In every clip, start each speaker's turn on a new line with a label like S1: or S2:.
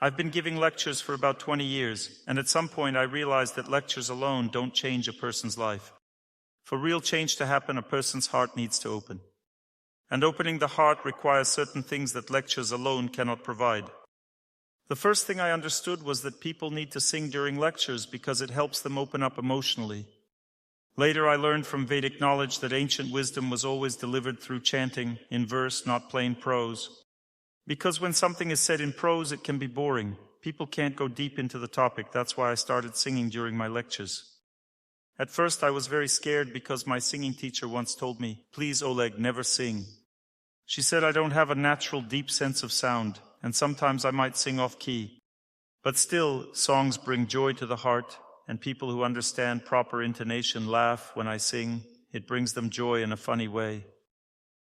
S1: I've been giving lectures for about 20 years, and at some point I realized that lectures alone don't change a person's life. For real change to happen, a person's heart needs to open. And opening the heart requires certain things that lectures alone cannot provide. The first thing I understood was that people need to sing during lectures because it helps them open up emotionally. Later I learned from Vedic knowledge that ancient wisdom was always delivered through chanting, in verse, not plain prose. Because when something is said in prose, it can be boring. People can't go deep into the topic. That's why I started singing during my lectures. At first I was very scared because my singing teacher once told me, "Please, Oleg, never sing." She said I don't have a natural deep sense of sound, and sometimes I might sing off key. But still, songs bring joy to the heart, and people who understand proper intonation laugh when I sing. It brings them joy in a funny way.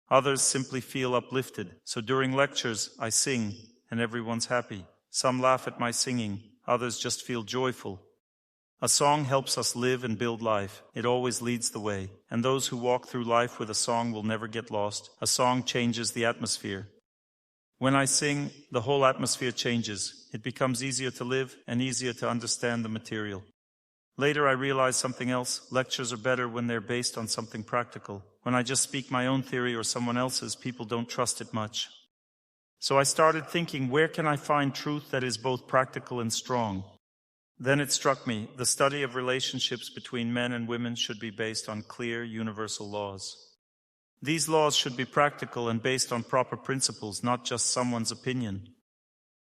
S1: Others simply feel uplifted, so during lectures I sing, and everyone's happy. Some laugh at my singing, others just feel joyful. A song helps us live and build life. It always leads the way, and those who walk through life with a song will never get lost. A song changes the atmosphere. When I sing, the whole atmosphere changes. It becomes easier to live and easier to understand the material. Later I realized something else. Lectures are better when they're based on something practical. When I just speak my own theory or someone else's, people don't trust it much. So I started thinking, where can I find truth that is both practical and strong? Then it struck me, the study of relationships between men and women should be based on clear, universal laws. These laws should be practical and based on proper principles, not just someone's opinion.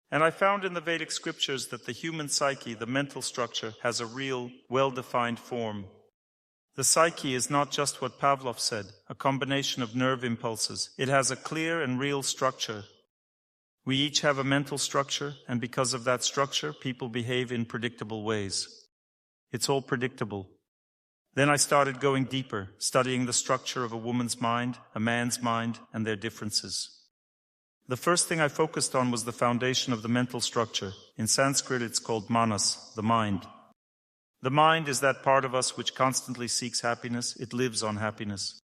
S1: And I found in the Vedic scriptures that the human psyche, the mental structure, has a real, well-defined form. The psyche is not just what Pavlov said, a combination of nerve impulses. It has a clear and real structure. We each have a mental structure, and because of that structure, people behave in predictable ways. It's all predictable. Then I started going deeper, studying the structure of a woman's mind, a man's mind, and their differences. The first thing I focused on was the foundation of the mental structure. In Sanskrit, it's called manas, the mind. The mind is that part of us which constantly seeks happiness. It lives on happiness.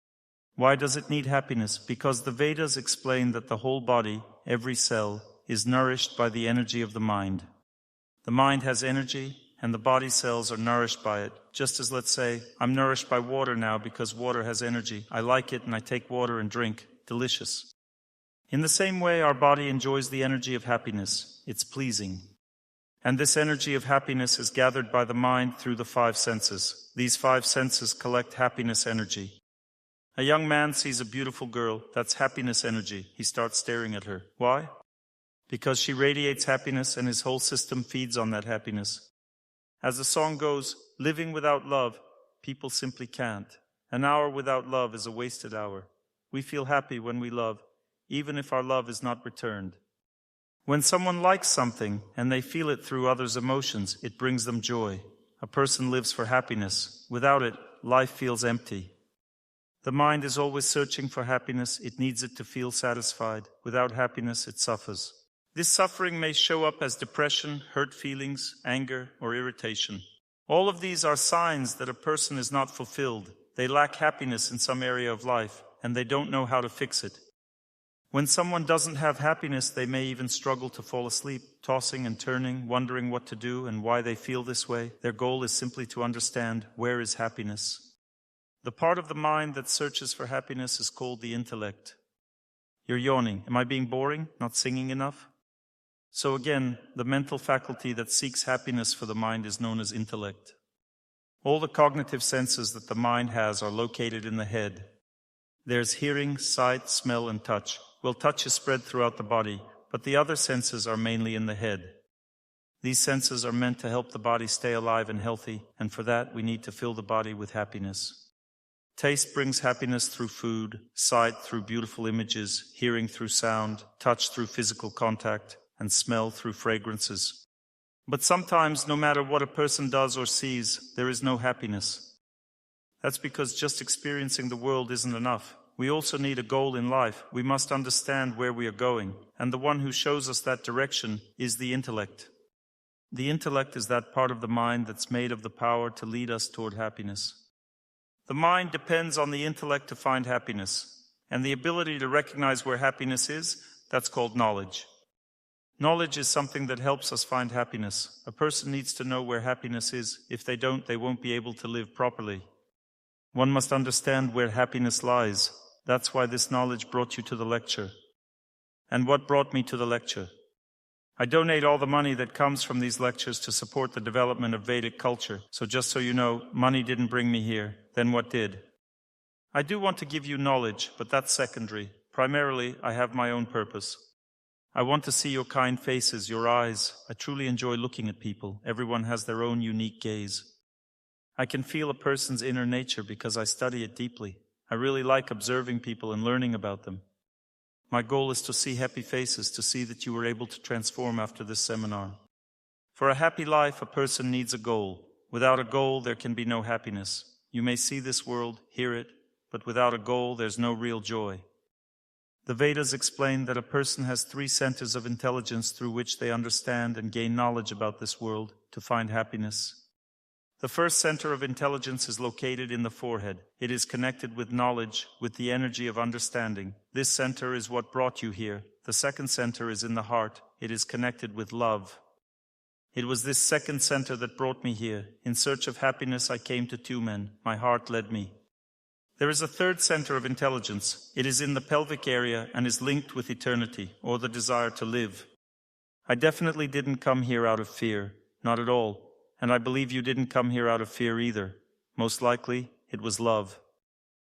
S1: Why does it need happiness? Because the Vedas explain that the whole body, every cell, is nourished by the energy of the mind. The mind has energy, and the body cells are nourished by it. Just as, let's say, I'm nourished by water now because water has energy. I like it and I take water and drink. Delicious. In the same way, our body enjoys the energy of happiness. It's pleasing. And this energy of happiness is gathered by the mind through the 5 senses. These 5 senses collect happiness energy. A young man sees a beautiful girl. That's happiness energy. He starts staring at her. Why? Because she radiates happiness and his whole system feeds on that happiness. As the song goes, living without love, people simply can't. An hour without love is a wasted hour. We feel happy when we love, even if our love is not returned. When someone likes something and they feel it through others' emotions, it brings them joy. A person lives for happiness. Without it, life feels empty. The mind is always searching for happiness. It needs it to feel satisfied. Without happiness, it suffers. This suffering may show up as depression, hurt feelings, anger, or irritation. All of these are signs that a person is not fulfilled. They lack happiness in some area of life, and they don't know how to fix it. When someone doesn't have happiness, they may even struggle to fall asleep, tossing and turning, wondering what to do and why they feel this way. Their goal is simply to understand, where is happiness? The part of the mind that searches for happiness is called the intellect. You're yawning. Am I being boring? Not singing enough? So again, the mental faculty that seeks happiness for the mind is known as intellect. All the cognitive senses that the mind has are located in the head. There's hearing, sight, smell, and touch. Well, touch is spread throughout the body, but the other senses are mainly in the head. These senses are meant to help the body stay alive and healthy, and for that we need to fill the body with happiness. Taste brings happiness through food, sight through beautiful images, hearing through sound, touch through physical contact, and smell through fragrances. But sometimes, no matter what a person does or sees, there is no happiness. That's because just experiencing the world isn't enough. We also need a goal in life. We must understand where we are going, and the one who shows us that direction is the intellect. The intellect is that part of the mind that's made of the power to lead us toward happiness. The mind depends on the intellect to find happiness, and the ability to recognize where happiness is, that's called knowledge. Knowledge is something that helps us find happiness. A person needs to know where happiness is. If they don't, they won't be able to live properly. One must understand where happiness lies. That's why this knowledge brought you to the lecture. And what brought me to the lecture? I donate all the money that comes from these lectures to support the development of Vedic culture. So just so you know, money didn't bring me here. Then what did? I do want to give you knowledge, but that's secondary. Primarily, I have my own purpose. I want to see your kind faces, your eyes. I truly enjoy looking at people. Everyone has their own unique gaze. I can feel a person's inner nature because I study it deeply. I really like observing people and learning about them. My goal is to see happy faces, to see that you were able to transform after this seminar. For a happy life, a person needs a goal. Without a goal, there can be no happiness. You may see this world, hear it, but without a goal, there's no real joy. The Vedas explain that a person has 3 centers of intelligence through which they understand and gain knowledge about this world to find happiness. The first center of intelligence is located in the forehead. It is connected with knowledge, with the energy of understanding. This center is what brought you here. The second center is in the heart. It is connected with love. It was this second center that brought me here. In search of happiness, I came to Tumen. My heart led me. There is a third center of intelligence. It is in the pelvic area and is linked with eternity, or the desire to live. I definitely didn't come here out of fear. Not at all. And I believe you didn't come here out of fear either. Most likely, it was love.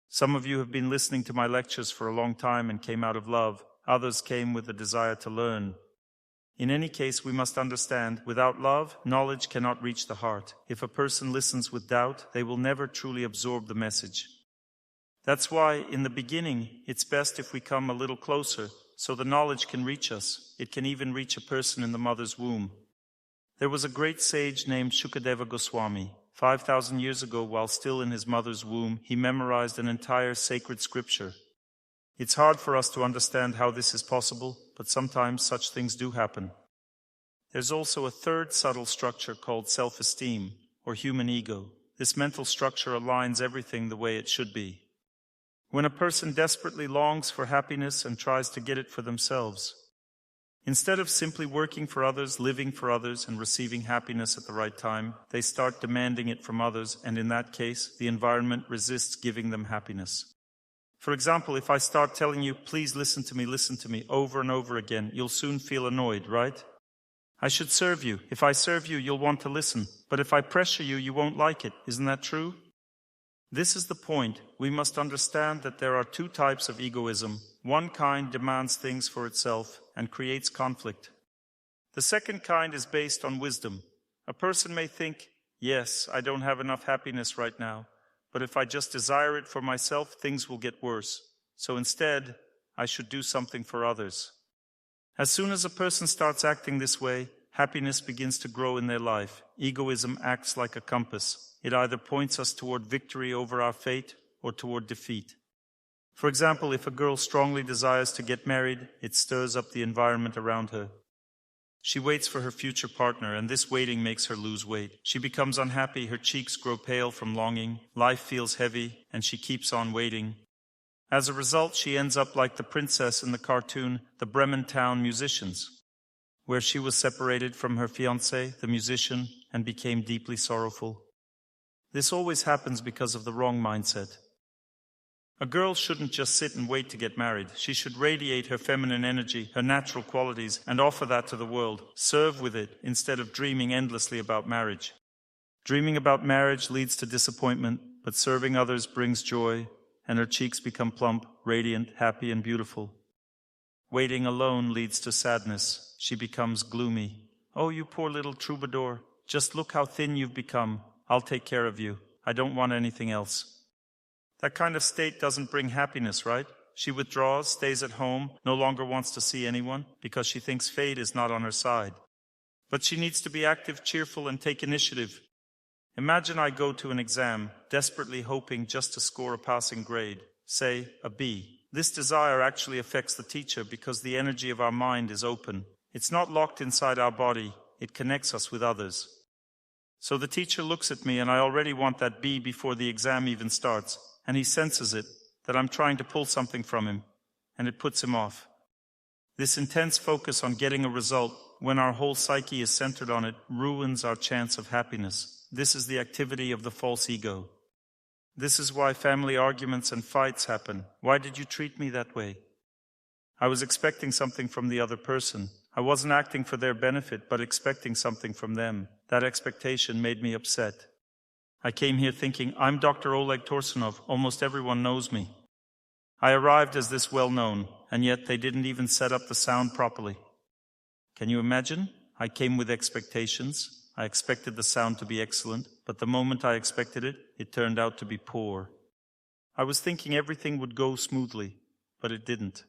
S1: Some of you have been listening to my lectures for a long time and came out of love. Others came with a desire to learn. In any case, we must understand, without love, knowledge cannot reach the heart. If a person listens with doubt, they will never truly absorb the message. That's why, in the beginning, it's best if we come a little closer, so the knowledge can reach us. It can even reach a person in the mother's womb. There was a great sage named Shukadeva Goswami. 5,000 years ago, while still in his mother's womb, he memorized an entire sacred scripture. It's hard for us to understand how this is possible, but sometimes such things do happen. There's also a third subtle structure called self-esteem, or human ego. This mental structure aligns everything the way it should be. When a person desperately longs for happiness and tries to get it for themselves, instead of simply working for others, living for others, and receiving happiness at the right time, they start demanding it from others, and in that case, the environment resists giving them happiness. For example, if I start telling you, please listen to me, over and over again, you'll soon feel annoyed, right? I should serve you. If I serve you, you'll want to listen. But if I pressure you, you won't like it. Isn't that true? This is the point. We must understand that there are 2 types of egoism. One kind demands things for itself and creates conflict. The second kind is based on wisdom. A person may think, yes, I don't have enough happiness right now, but if I just desire it for myself, things will get worse. So instead, I should do something for others. As soon as a person starts acting this way, happiness begins to grow in their life. Egoism acts like a compass. It either points us toward victory over our fate or toward defeat. For example, if a girl strongly desires to get married, it stirs up the environment around her. She waits for her future partner, and this waiting makes her lose weight. She becomes unhappy, her cheeks grow pale from longing, life feels heavy, and she keeps on waiting. As a result, she ends up like the princess in the cartoon, The Bremen Town Musicians, where she was separated from her fiancé, the musician, and became deeply sorrowful. This always happens because of the wrong mindset. A girl shouldn't just sit and wait to get married. She should radiate her feminine energy, her natural qualities, and offer that to the world. Serve with it instead of dreaming endlessly about marriage. Dreaming about marriage leads to disappointment, but serving others brings joy, and her cheeks become plump, radiant, happy, and beautiful. Waiting alone leads to sadness. She becomes gloomy. Oh, you poor little troubadour. Just look how thin you've become. I'll take care of you. I don't want anything else. That kind of state doesn't bring happiness, right? She withdraws, stays at home, no longer wants to see anyone because she thinks fate is not on her side. But she needs to be active, cheerful, and take initiative. Imagine I go to an exam, desperately hoping just to score a passing grade, say a B. This desire actually affects the teacher because the energy of our mind is open. It's not locked inside our body, it connects us with others. So the teacher looks at me and I already want that B before the exam even starts, and he senses it, that I'm trying to pull something from him, and it puts him off. This intense focus on getting a result, when our whole psyche is centered on it, ruins our chance of happiness. This is the activity of the false ego. This is why family arguments and fights happen. Why did you treat me that way? I was expecting something from the other person. I wasn't acting for their benefit, but expecting something from them. That expectation made me upset. I came here thinking, I'm Dr. Oleg Torsunov. Almost everyone knows me. I arrived as this well-known, and yet they didn't even set up the sound properly. Can you imagine? I came with expectations. I expected the sound to be excellent, but the moment I expected it, it turned out to be poor. I was thinking everything would go smoothly, but it didn't.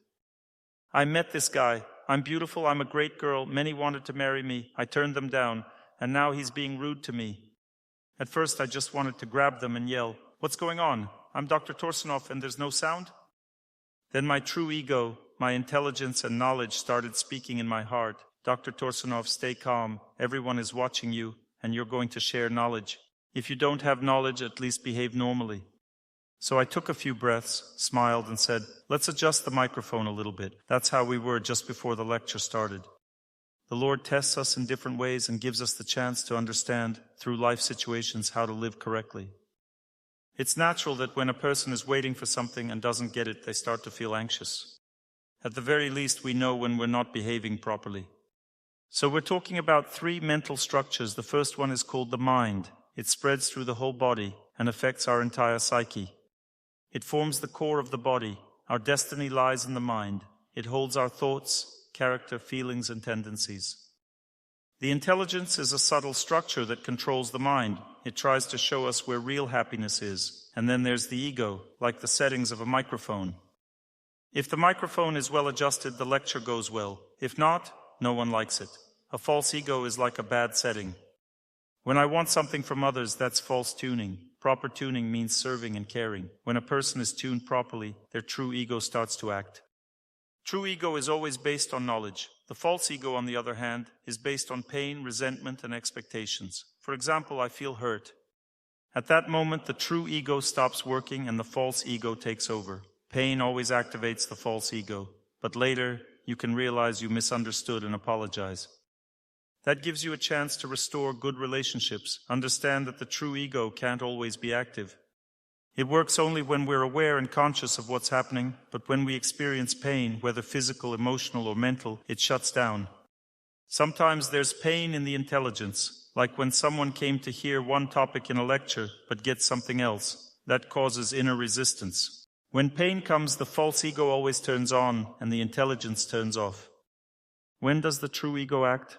S1: I met this guy. I'm beautiful, I'm a great girl, many wanted to marry me. I turned them down, and now he's being rude to me. At first I just wanted to grab them and yell, "What's going on? I'm Dr. Torsunov and there's no sound?" Then my true ego, my intelligence and knowledge started speaking in my heart. Dr. Torsunov, stay calm. Everyone is watching you, and you're going to share knowledge. If you don't have knowledge, at least behave normally. So I took a few breaths, smiled, and said, let's adjust the microphone a little bit. That's how we were just before the lecture started. The Lord tests us in different ways and gives us the chance to understand, through life situations, how to live correctly. It's natural that when a person is waiting for something and doesn't get it, they start to feel anxious. At the very least, we know when we're not behaving properly. So we're talking about 3 mental structures. The first one is called the mind. It spreads through the whole body and affects our entire psyche. It forms the core of the body. Our destiny lies in the mind. It holds our thoughts, character, feelings, and tendencies. The intelligence is a subtle structure that controls the mind. It tries to show us where real happiness is. And then there's the ego, like the settings of a microphone. If the microphone is well adjusted, the lecture goes well. If not, no one likes it. A false ego is like a bad setting. When I want something from others, that's false tuning. Proper tuning means serving and caring. When a person is tuned properly, their true ego starts to act. True ego is always based on knowledge. The false ego, on the other hand, is based on pain, resentment, and expectations. For example, I feel hurt. At that moment, the true ego stops working and the false ego takes over. Pain always activates the false ego, but later you can realize you misunderstood and apologize. That gives you a chance to restore good relationships. Understand that the true ego can't always be active. It works only when we're aware and conscious of what's happening, but when we experience pain, whether physical, emotional, or mental, it shuts down. Sometimes there's pain in the intelligence, like when someone came to hear one topic in a lecture but gets something else. That causes inner resistance. When pain comes, the false ego always turns on and the intelligence turns off. When does the true ego act?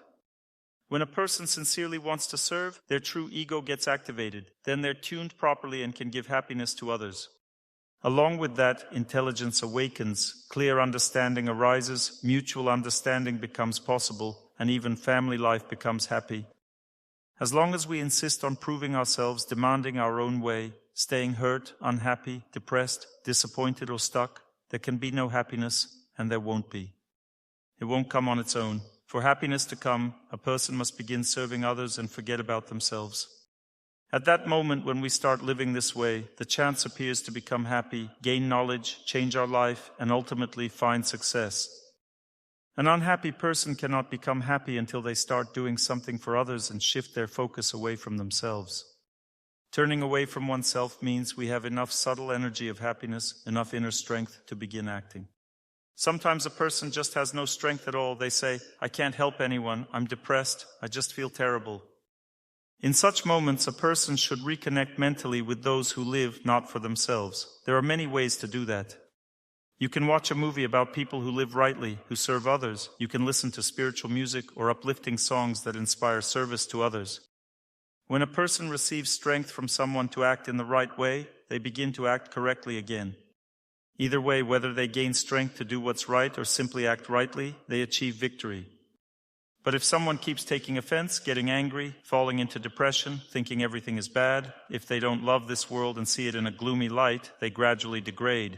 S1: When a person sincerely wants to serve, their true ego gets activated. Then they're tuned properly and can give happiness to others. Along with that, intelligence awakens, clear understanding arises, mutual understanding becomes possible, and even family life becomes happy. As long as we insist on proving ourselves, demanding our own way, staying hurt, unhappy, depressed, disappointed, or stuck, there can be no happiness, and there won't be. It won't come on its own. For happiness to come, a person must begin serving others and forget about themselves. At that moment, when we start living this way, the chance appears to become happy, gain knowledge, change our life, and ultimately find success. An unhappy person cannot become happy until they start doing something for others and shift their focus away from themselves. Turning away from oneself means we have enough subtle energy of happiness, enough inner strength to begin acting. Sometimes a person just has no strength at all. They say, I can't help anyone, I'm depressed, I just feel terrible. In such moments, a person should reconnect mentally with those who live not for themselves. There are many ways to do that. You can watch a movie about people who live rightly, who serve others. You can listen to spiritual music or uplifting songs that inspire service to others. When a person receives strength from someone to act in the right way, they begin to act correctly again. Either way, whether they gain strength to do what's right or simply act rightly, they achieve victory. But if someone keeps taking offense, getting angry, falling into depression, thinking everything is bad, if they don't love this world and see it in a gloomy light, they gradually degrade.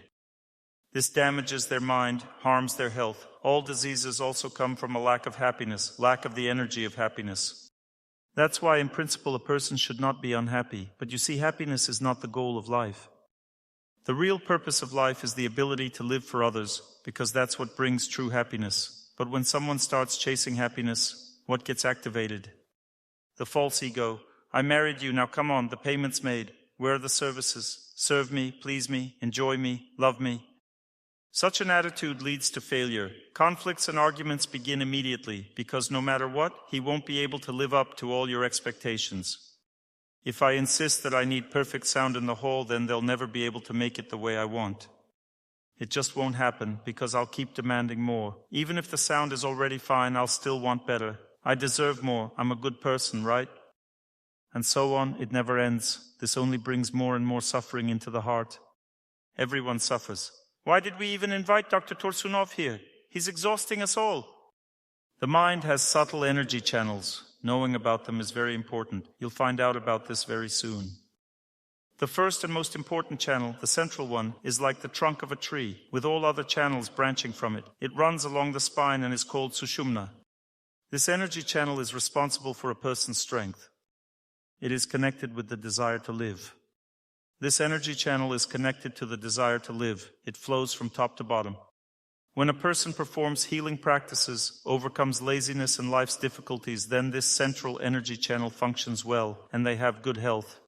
S1: This damages their mind, harms their health. All diseases also come from a lack of happiness, lack of the energy of happiness. That's why, in principle, a person should not be unhappy. But you see, happiness is not the goal of life. The real purpose of life is the ability to live for others, because that's what brings true happiness. But when someone starts chasing happiness, what gets activated? The false ego. I married you, now come on, the payment's made. Where are the services? Serve me, please me, enjoy me, love me. Such an attitude leads to failure. Conflicts and arguments begin immediately, because no matter what, he won't be able to live up to all your expectations. If I insist that I need perfect sound in the hall, then they'll never be able to make it the way I want. It just won't happen, because I'll keep demanding more. Even if the sound is already fine, I'll still want better. I deserve more. I'm a good person, right? And so on, it never ends. This only brings more and more suffering into the heart. Everyone suffers. Why did we even invite Dr. Torsunov here? He's exhausting us all. The mind has subtle energy channels. Knowing about them is very important. You'll find out about this very soon. The first and most important channel, the central one, is like the trunk of a tree, with all other channels branching from it. It runs along the spine and is called Sushumna. This energy channel is responsible for a person's strength. It is connected with the desire to live. This energy channel is connected to the desire to live. It flows from top to bottom. When a person performs healing practices, overcomes laziness and life's difficulties, then this central energy channel functions well, and they have good health.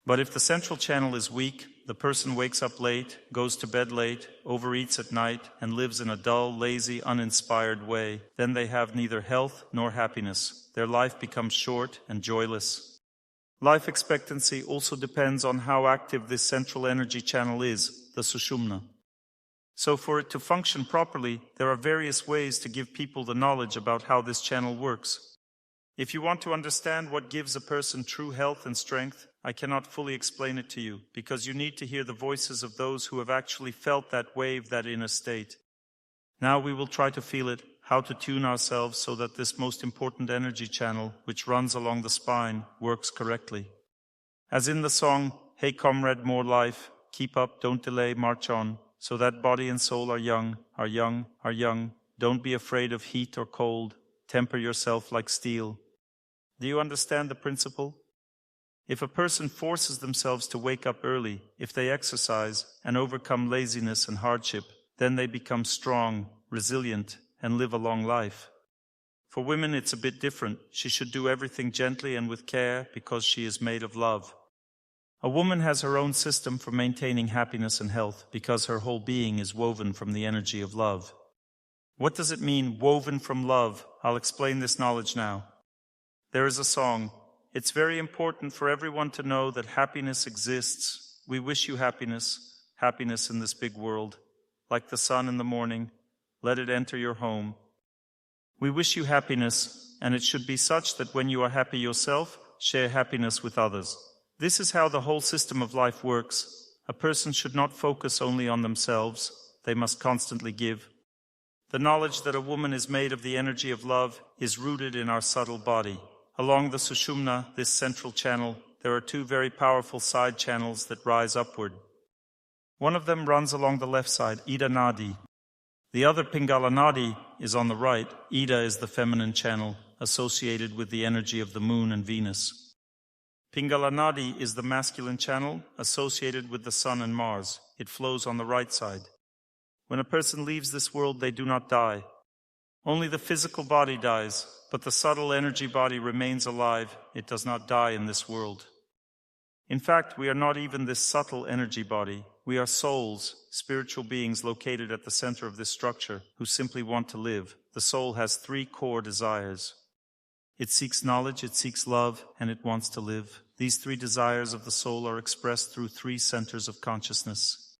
S1: But if the central channel is weak, the person wakes up late, goes to bed late, overeats at night, and lives in a dull, lazy, uninspired way, then they have neither health nor happiness. Their life becomes short and joyless. Life expectancy also depends on how active this central energy channel is, the Sushumna. So for it to function properly, there are various ways to give people the knowledge about how this channel works. If you want to understand what gives a person true health and strength, I cannot fully explain it to you, because you need to hear the voices of those who have actually felt that wave, that inner state. Now we will try to feel it, how to tune ourselves so that this most important energy channel, which runs along the spine, works correctly. As in the song, "Hey comrade, more life, keep up, don't delay, march on, so that body and soul are young, are young, are young. Don't be afraid of heat or cold. Temper yourself like steel." Do you understand the principle? If a person forces themselves to wake up early, if they exercise and overcome laziness and hardship, then they become strong, resilient, and live a long life. For women, it's a bit different. She should do everything gently and with care because she is made of love. A woman has her own system for maintaining happiness and health because her whole being is woven from the energy of love. What does it mean, woven from love? I'll explain this knowledge now. There is a song. It's very important for everyone to know that happiness exists. We wish you happiness, happiness in this big world. Like the sun in the morning, let it enter your home. We wish you happiness, and it should be such that when you are happy yourself, share happiness with others. This is how the whole system of life works. A person should not focus only on themselves. They must constantly give. The knowledge that a woman is made of the energy of love is rooted in our subtle body. Along the Sushumna, this central channel, there are two very powerful side channels that rise upward. One of them runs along the left side, Ida Nadi. The other, Pingala Nadi, is on the right. Ida is the feminine channel, associated with the energy of the moon and Venus. Pingala Nadi is the masculine channel, associated with the sun and Mars. It flows on the right side. When a person leaves this world, they do not die. Only the physical body dies, but the subtle energy body remains alive. It does not die in this world. In fact, we are not even this subtle energy body. We are souls, spiritual beings located at the center of this structure, who simply want to live. The soul has three core desires. It seeks knowledge, it seeks love, and it wants to live. These three desires of the soul are expressed through three centers of consciousness.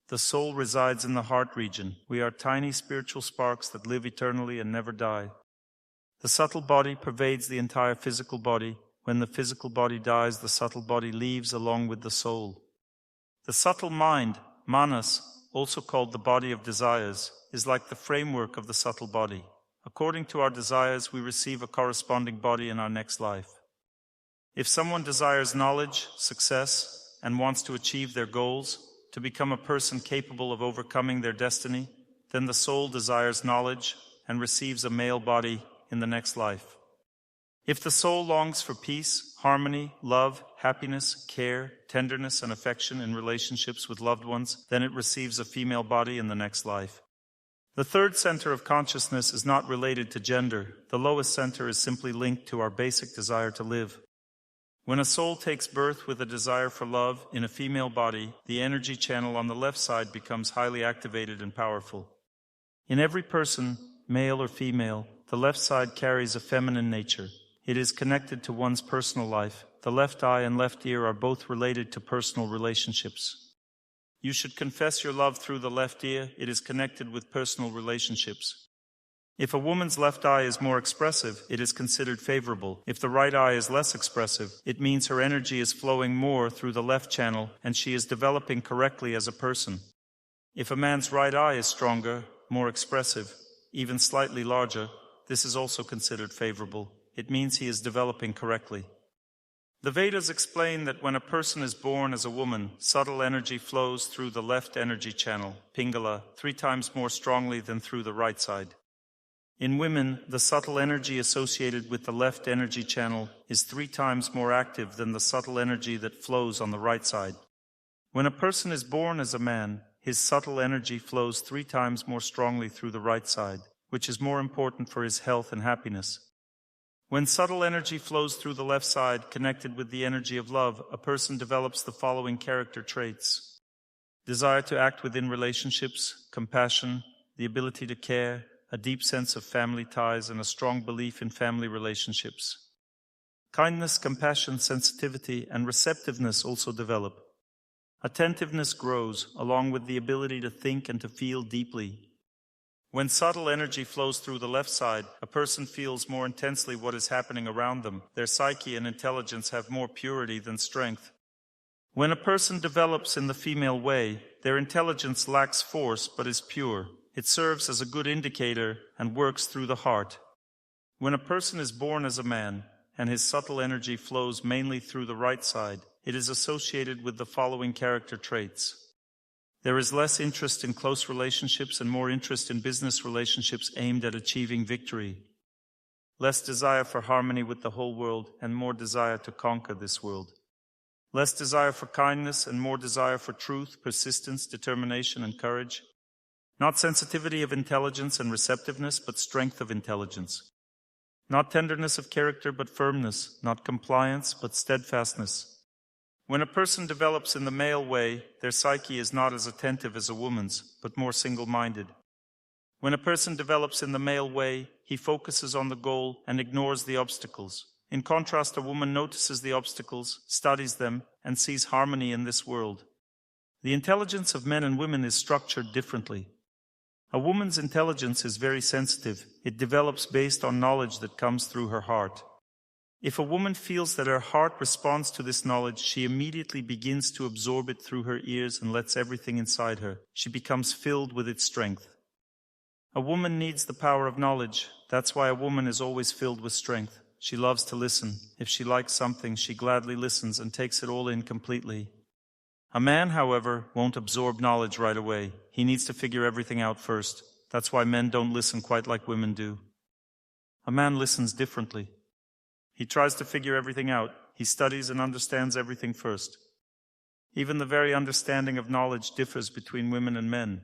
S1: The soul resides in the heart region. We are tiny spiritual sparks that live eternally and never die. The subtle body pervades the entire physical body. When the physical body dies, the subtle body leaves along with the soul. The subtle mind, manas, also called the body of desires, is like the framework of the subtle body. According to our desires, we receive a corresponding body in our next life. If someone desires knowledge, success, and wants to achieve their goals, to become a person capable of overcoming their destiny, then the soul desires knowledge and receives a male body in the next life. If the soul longs for peace, harmony, love, happiness, care, tenderness, and affection in relationships with loved ones, then it receives a female body in the next life. The third center of consciousness is not related to gender. The lowest center is simply linked to our basic desire to live. When a soul takes birth with a desire for love in a female body, the energy channel on the left side becomes highly activated and powerful. In every person, male or female, the left side carries a feminine nature. It is connected to one's personal life. The left eye and left ear are both related to personal relationships. You should confess your love through the left ear. It is connected with personal relationships. If a woman's left eye is more expressive, it is considered favorable. If the right eye is less expressive, it means her energy is flowing more through the left channel and she is developing correctly as a person. If a man's right eye is stronger, more expressive, even slightly larger, this is also considered favorable. It means he is developing correctly. The Vedas explain that when a person is born as a woman, subtle energy flows through the left energy channel, Pingala, 3 times more strongly than through the right side. In women, the subtle energy associated with the left energy channel is 3 times more active than the subtle energy that flows on the right side. When a person is born as a man, his subtle energy flows 3 times more strongly through the right side, which is more important for his health and happiness. When subtle energy flows through the left side, connected with the energy of love, a person develops the following character traits: desire to act within relationships, compassion, the ability to care, a deep sense of family ties, and a strong belief in family relationships. Kindness, compassion, sensitivity, and receptiveness also develop. Attentiveness grows, along with the ability to think and to feel deeply. When subtle energy flows through the left side, a person feels more intensely what is happening around them. Their psyche and intelligence have more purity than strength. When a person develops in the female way, their intelligence lacks force but is pure. It serves as a good indicator and works through the heart. When a person is born as a man, and his subtle energy flows mainly through the right side, it is associated with the following character traits. There is less interest in close relationships and more interest in business relationships aimed at achieving victory. Less desire for harmony with the whole world and more desire to conquer this world. Less desire for kindness and more desire for truth, persistence, determination, and courage. Not sensitivity of intelligence and receptiveness, but strength of intelligence. Not tenderness of character, but firmness. Not compliance, but steadfastness. When a person develops in the male way, their psyche is not as attentive as a woman's, but more single-minded. When a person develops in the male way, he focuses on the goal and ignores the obstacles. In contrast, a woman notices the obstacles, studies them, and sees harmony in this world. The intelligence of men and women is structured differently. A woman's intelligence is very sensitive. It develops based on knowledge that comes through her heart. If a woman feels that her heart responds to this knowledge, she immediately begins to absorb it through her ears and lets everything inside her. She becomes filled with its strength. A woman needs the power of knowledge. That's why a woman is always filled with strength. She loves to listen. If she likes something, she gladly listens and takes it all in completely. A man, however, won't absorb knowledge right away. He needs to figure everything out first. That's why men don't listen quite like women do. A man listens differently. He tries to figure everything out. He studies and understands everything first. Even the very understanding of knowledge differs between women and men.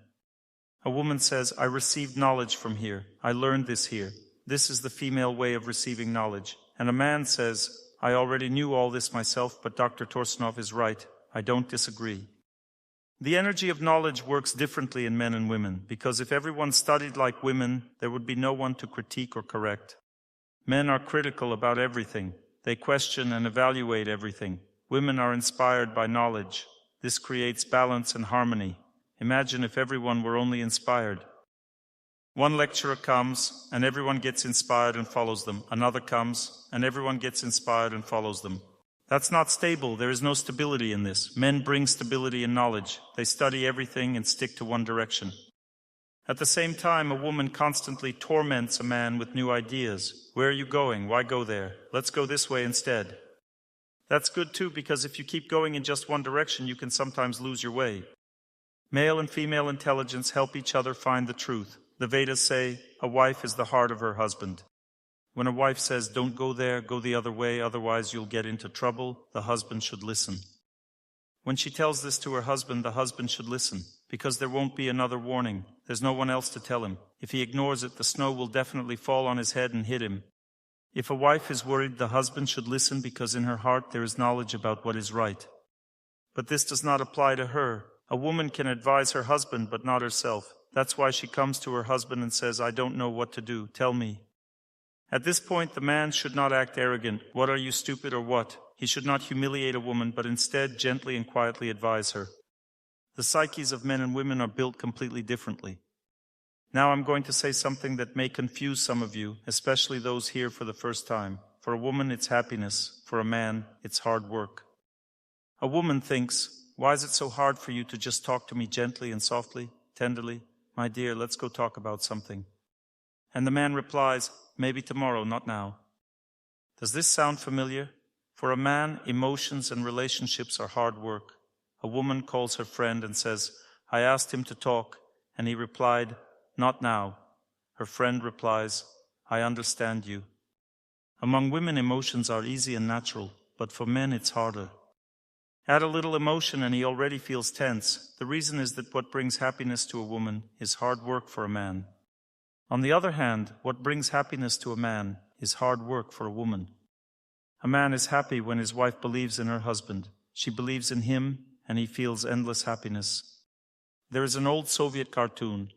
S1: A woman says, I received knowledge from here. I learned this here. This is the female way of receiving knowledge. And a man says, I already knew all this myself, but Dr. Torsunov is right. I don't disagree. The energy of knowledge works differently in men and women, because if everyone studied like women, there would be no one to critique or correct. Men are critical about everything. They question and evaluate everything. Women are inspired by knowledge. This creates balance and harmony. Imagine if everyone were only inspired. One lecturer comes, and everyone gets inspired and follows them. Another comes, and everyone gets inspired and follows them. That's not stable. There is no stability in this. Men bring stability and knowledge. They study everything and stick to one direction. At the same time, a woman constantly torments a man with new ideas. Where are you going? Why go there? Let's go this way instead. That's good too, because if you keep going in just one direction, you can sometimes lose your way. Male and female intelligence help each other find the truth. The Vedas say, a wife is the heart of her husband. When a wife says, don't go there, go the other way, otherwise you'll get into trouble, the husband should listen. When she tells this to her husband, the husband should listen, because there won't be another warning. There's no one else to tell him. If he ignores it, the snow will definitely fall on his head and hit him. If a wife is worried, the husband should listen because in her heart there is knowledge about what is right. But this does not apply to her. A woman can advise her husband, but not herself. That's why she comes to her husband and says, I don't know what to do, tell me. At this point, the man should not act arrogant. What, are you stupid or what? He should not humiliate a woman, but instead gently and quietly advise her. The psyches of men and women are built completely differently. Now I'm going to say something that may confuse some of you, especially those here for the first time. For a woman, it's happiness. For a man, it's hard work. A woman thinks, why is it so hard for you to just talk to me gently and softly, tenderly? My dear, let's go talk about something. And the man replies, maybe tomorrow, not now. Does this sound familiar? For a man, emotions and relationships are hard work. A woman calls her friend and says, I asked him to talk, and he replied, not now. Her friend replies, I understand you. Among women, emotions are easy and natural, but for men it's harder. Add a little emotion and he already feels tense. The reason is that what brings happiness to a woman is hard work for a man. On the other hand, what brings happiness to a man is hard work for a woman. A man is happy when his wife believes in her husband. She believes in him and he feels endless happiness. There is an old Soviet cartoon.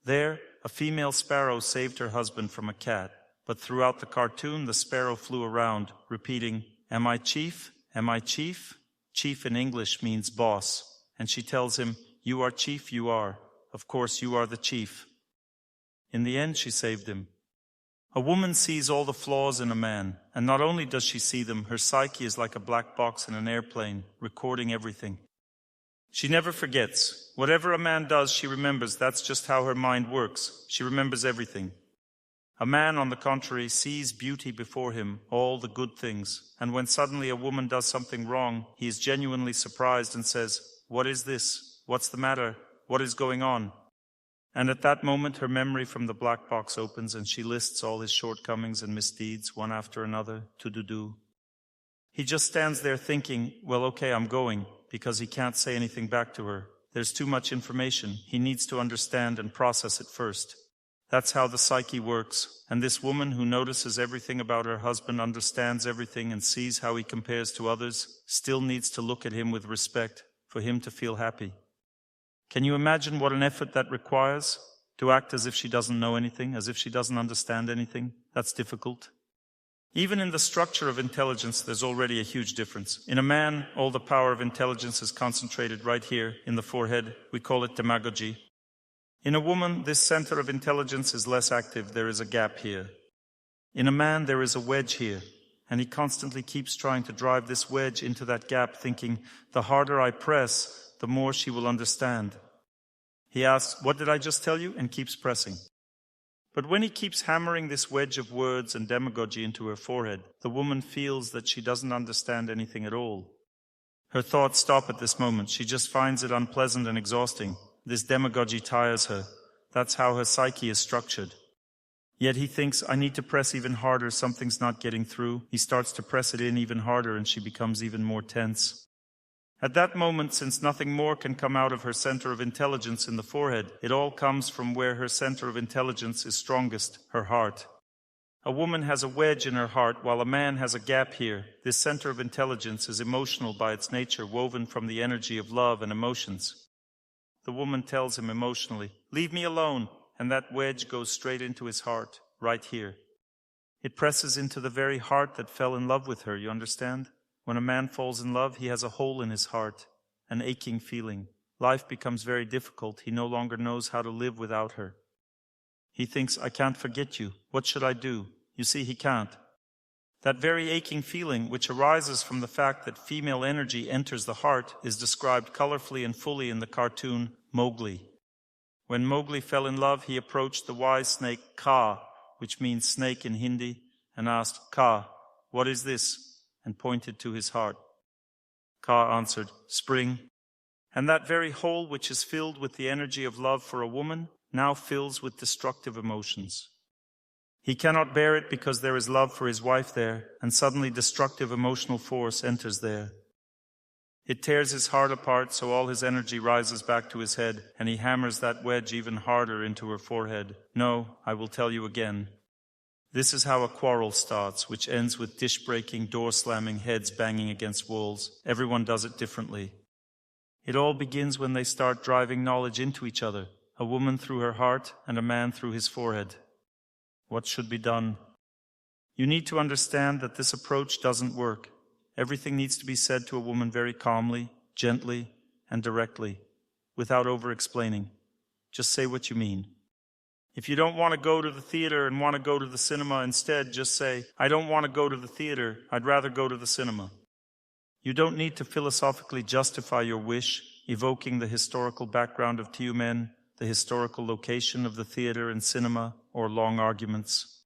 S1: There, a female sparrow saved her husband from a cat, but throughout the cartoon the sparrow flew around, repeating, Am I chief? Am I chief? Chief in English means boss, and she tells him, You are chief, you are. Of course, you are the chief. In the end, she saved him. A woman sees all the flaws in a man, and not only does she see them, her psyche is like a black box in an airplane, recording everything. She never forgets. Whatever a man does, she remembers. That's just how her mind works. She remembers everything. A man, on the contrary, sees beauty before him, all the good things, and when suddenly a woman does something wrong, he is genuinely surprised and says, What is this? What's the matter? What is going on? And at that moment her memory from the black box opens and she lists all his shortcomings and misdeeds, one after another, to-do-do. He just stands there thinking, well, okay, I'm going, because he can't say anything back to her. There's too much information. He needs to understand and process it first. That's how the psyche works, and this woman who notices everything about her husband, understands everything and sees how he compares to others, still needs to look at him with respect for him to feel happy. Can you imagine what an effort that requires? To act as if she doesn't know anything, as if she doesn't understand anything? That's difficult. Even in the structure of intelligence, there's already a huge difference. In a man, all the power of intelligence is concentrated right here in the forehead. We call it demagogy. In a woman, this center of intelligence is less active. There is a gap here. In a man, there is a wedge here, and he constantly keeps trying to drive this wedge into that gap, thinking, the harder I press, the more she will understand. He asks, what did I just tell you? And keeps pressing. But when he keeps hammering this wedge of words and demagogy into her forehead, the woman feels that she doesn't understand anything at all. Her thoughts stop at this moment. She just finds it unpleasant and exhausting. This demagogy tires her. That's how her psyche is structured. Yet he thinks, I need to press even harder, something's not getting through. He starts to press it in even harder and she becomes even more tense. At that moment, since nothing more can come out of her center of intelligence in the forehead, it all comes from where her center of intelligence is strongest, her heart. A woman has a wedge in her heart while a man has a gap here. This center of intelligence is emotional by its nature, woven from the energy of love and emotions. The woman tells him emotionally, leave me alone, and that wedge goes straight into his heart, right here. It presses into the very heart that fell in love with her, you understand? When a man falls in love, he has a hole in his heart, an aching feeling. Life becomes very difficult. He no longer knows how to live without her. He thinks, I can't forget you. What should I do? You see, he can't. That very aching feeling, which arises from the fact that female energy enters the heart, is described colorfully and fully in the cartoon Mowgli. When Mowgli fell in love, he approached the wise snake Kaa, which means snake in Hindi, and asked, Kaa, what is this? And pointed to his heart. Kaa answered, spring. And that very hole which is filled with the energy of love for a woman now fills with destructive emotions. He cannot bear it because there is love for his wife there, and suddenly destructive emotional force enters there. It tears his heart apart, so all his energy rises back to his head, and he hammers that wedge even harder into her forehead. No, I will tell you again. This is how a quarrel starts, which ends with dish-breaking, door-slamming, heads banging against walls. Everyone does it differently. It all begins when they start driving knowledge into each other, a woman through her heart and a man through his forehead. What should be done? You need to understand that this approach doesn't work. Everything needs to be said to a woman very calmly, gently, and directly, without over-explaining. Just say what you mean. If you don't want to go to the theater and want to go to the cinema instead, just say, I don't want to go to the theater, I'd rather go to the cinema. You don't need to philosophically justify your wish, evoking the historical background of two men, the historical location of the theater and cinema, or long arguments.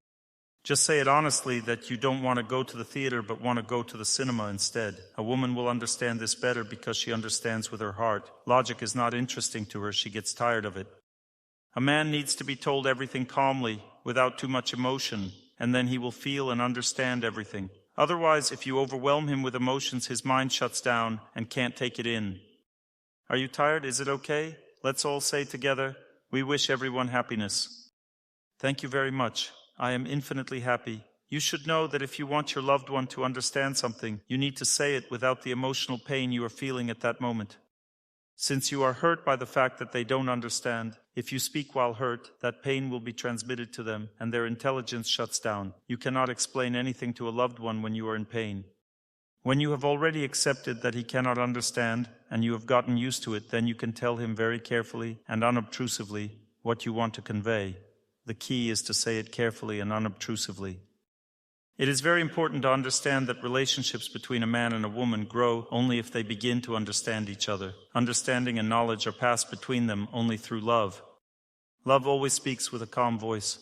S1: Just say it honestly that you don't want to go to the theater but want to go to the cinema instead. A woman will understand this better because she understands with her heart. Logic is not interesting to her, she gets tired of it. A man needs to be told everything calmly, without too much emotion, and then he will feel and understand everything. Otherwise, if you overwhelm him with emotions, his mind shuts down and can't take it in. Are you tired? Is it okay? Let's all say together, we wish everyone happiness. Thank you very much. I am infinitely happy. You should know that if you want your loved one to understand something, you need to say it without the emotional pain you are feeling at that moment. Since you are hurt by the fact that they don't understand, if you speak while hurt, that pain will be transmitted to them, and their intelligence shuts down. You cannot explain anything to a loved one when you are in pain. When you have already accepted that he cannot understand, and you have gotten used to it, then you can tell him very carefully and unobtrusively what you want to convey. The key is to say it carefully and unobtrusively. It is very important to understand that relationships between a man and a woman grow only if they begin to understand each other. Understanding and knowledge are passed between them only through love. Love always speaks with a calm voice.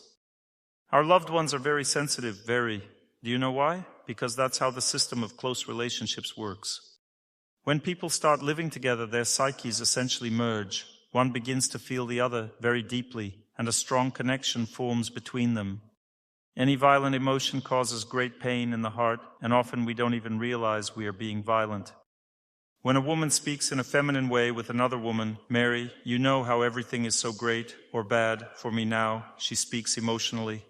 S1: Our loved ones are very sensitive, very. Do you know why? Because that's how the system of close relationships works. When people start living together, their psyches essentially merge. One begins to feel the other very deeply, and a strong connection forms between them. Any violent emotion causes great pain in the heart, and often we don't even realize we are being violent. When a woman speaks in a feminine way with another woman, Mary, you know how everything is so great or bad for me now, she speaks emotionally.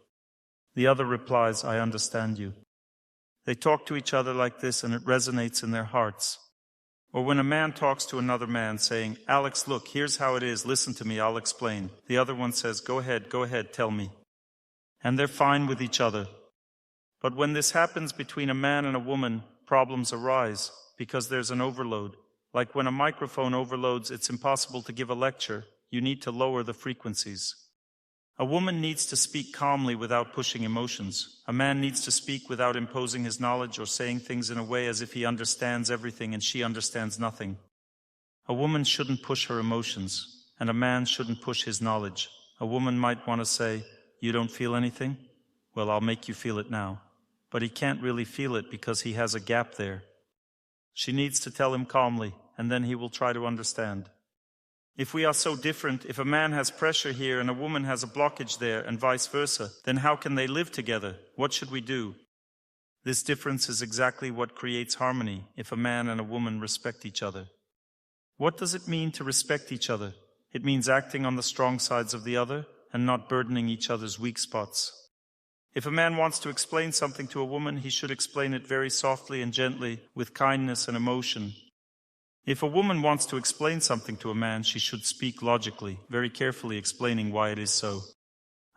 S1: The other replies, I understand you. They talk to each other like this, and it resonates in their hearts. Or when a man talks to another man saying, Alex, look, here's how it is, listen to me, I'll explain. The other one says, go ahead, tell me. And they're fine with each other. But when this happens between a man and a woman, problems arise, because there's an overload. Like when a microphone overloads, it's impossible to give a lecture. You need to lower the frequencies. A woman needs to speak calmly without pushing emotions. A man needs to speak without imposing his knowledge or saying things in a way as if he understands everything and she understands nothing. A woman shouldn't push her emotions, and a man shouldn't push his knowledge. A woman might want to say, you don't feel anything? Well, I'll make you feel it now. But he can't really feel it because he has a gap there. She needs to tell him calmly, and then he will try to understand. If we are so different, if a man has pressure here and a woman has a blockage there and vice versa, then how can they live together? What should we do? This difference is exactly what creates harmony if a man and a woman respect each other. What does it mean to respect each other? It means acting on the strong sides of the other and not burdening each other's weak spots. If a man wants to explain something to a woman, he should explain it very softly and gently, with kindness and emotion. If a woman wants to explain something to a man, she should speak logically, very carefully explaining why it is so.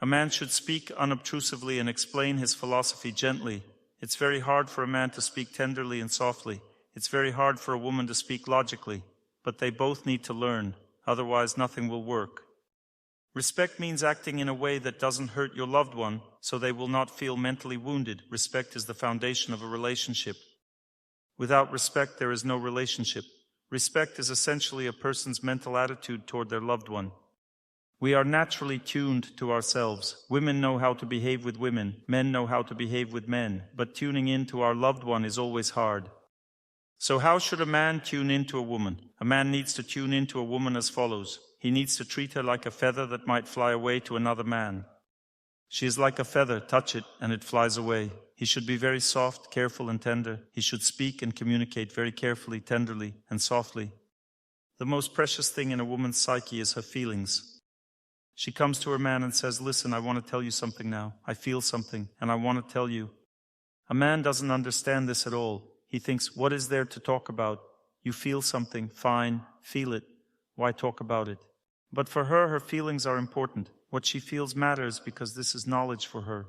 S1: A man should speak unobtrusively and explain his philosophy gently. It's very hard for a man to speak tenderly and softly. It's very hard for a woman to speak logically. But they both need to learn, otherwise nothing will work. Respect means acting in a way that doesn't hurt your loved one, so they will not feel mentally wounded. Respect is the foundation of a relationship. Without respect, there is no relationship. Respect is essentially a person's mental attitude toward their loved one. We are naturally tuned to ourselves. Women know how to behave with women. Men know how to behave with men. But tuning in to our loved one is always hard. So how should a man tune into a woman? A man needs to tune into a woman as follows. He needs to treat her like a feather that might fly away to another man. She is like a feather, touch it and it flies away. He should be very soft, careful and tender. He should speak and communicate very carefully, tenderly and softly. The most precious thing in a woman's psyche is her feelings. She comes to her man and says, listen, I want to tell you something now. I feel something and I want to tell you. A man doesn't understand this at all. He thinks, what is there to talk about? You feel something, fine, feel it. Why talk about it? But for her, her feelings are important. What she feels matters because this is knowledge for her.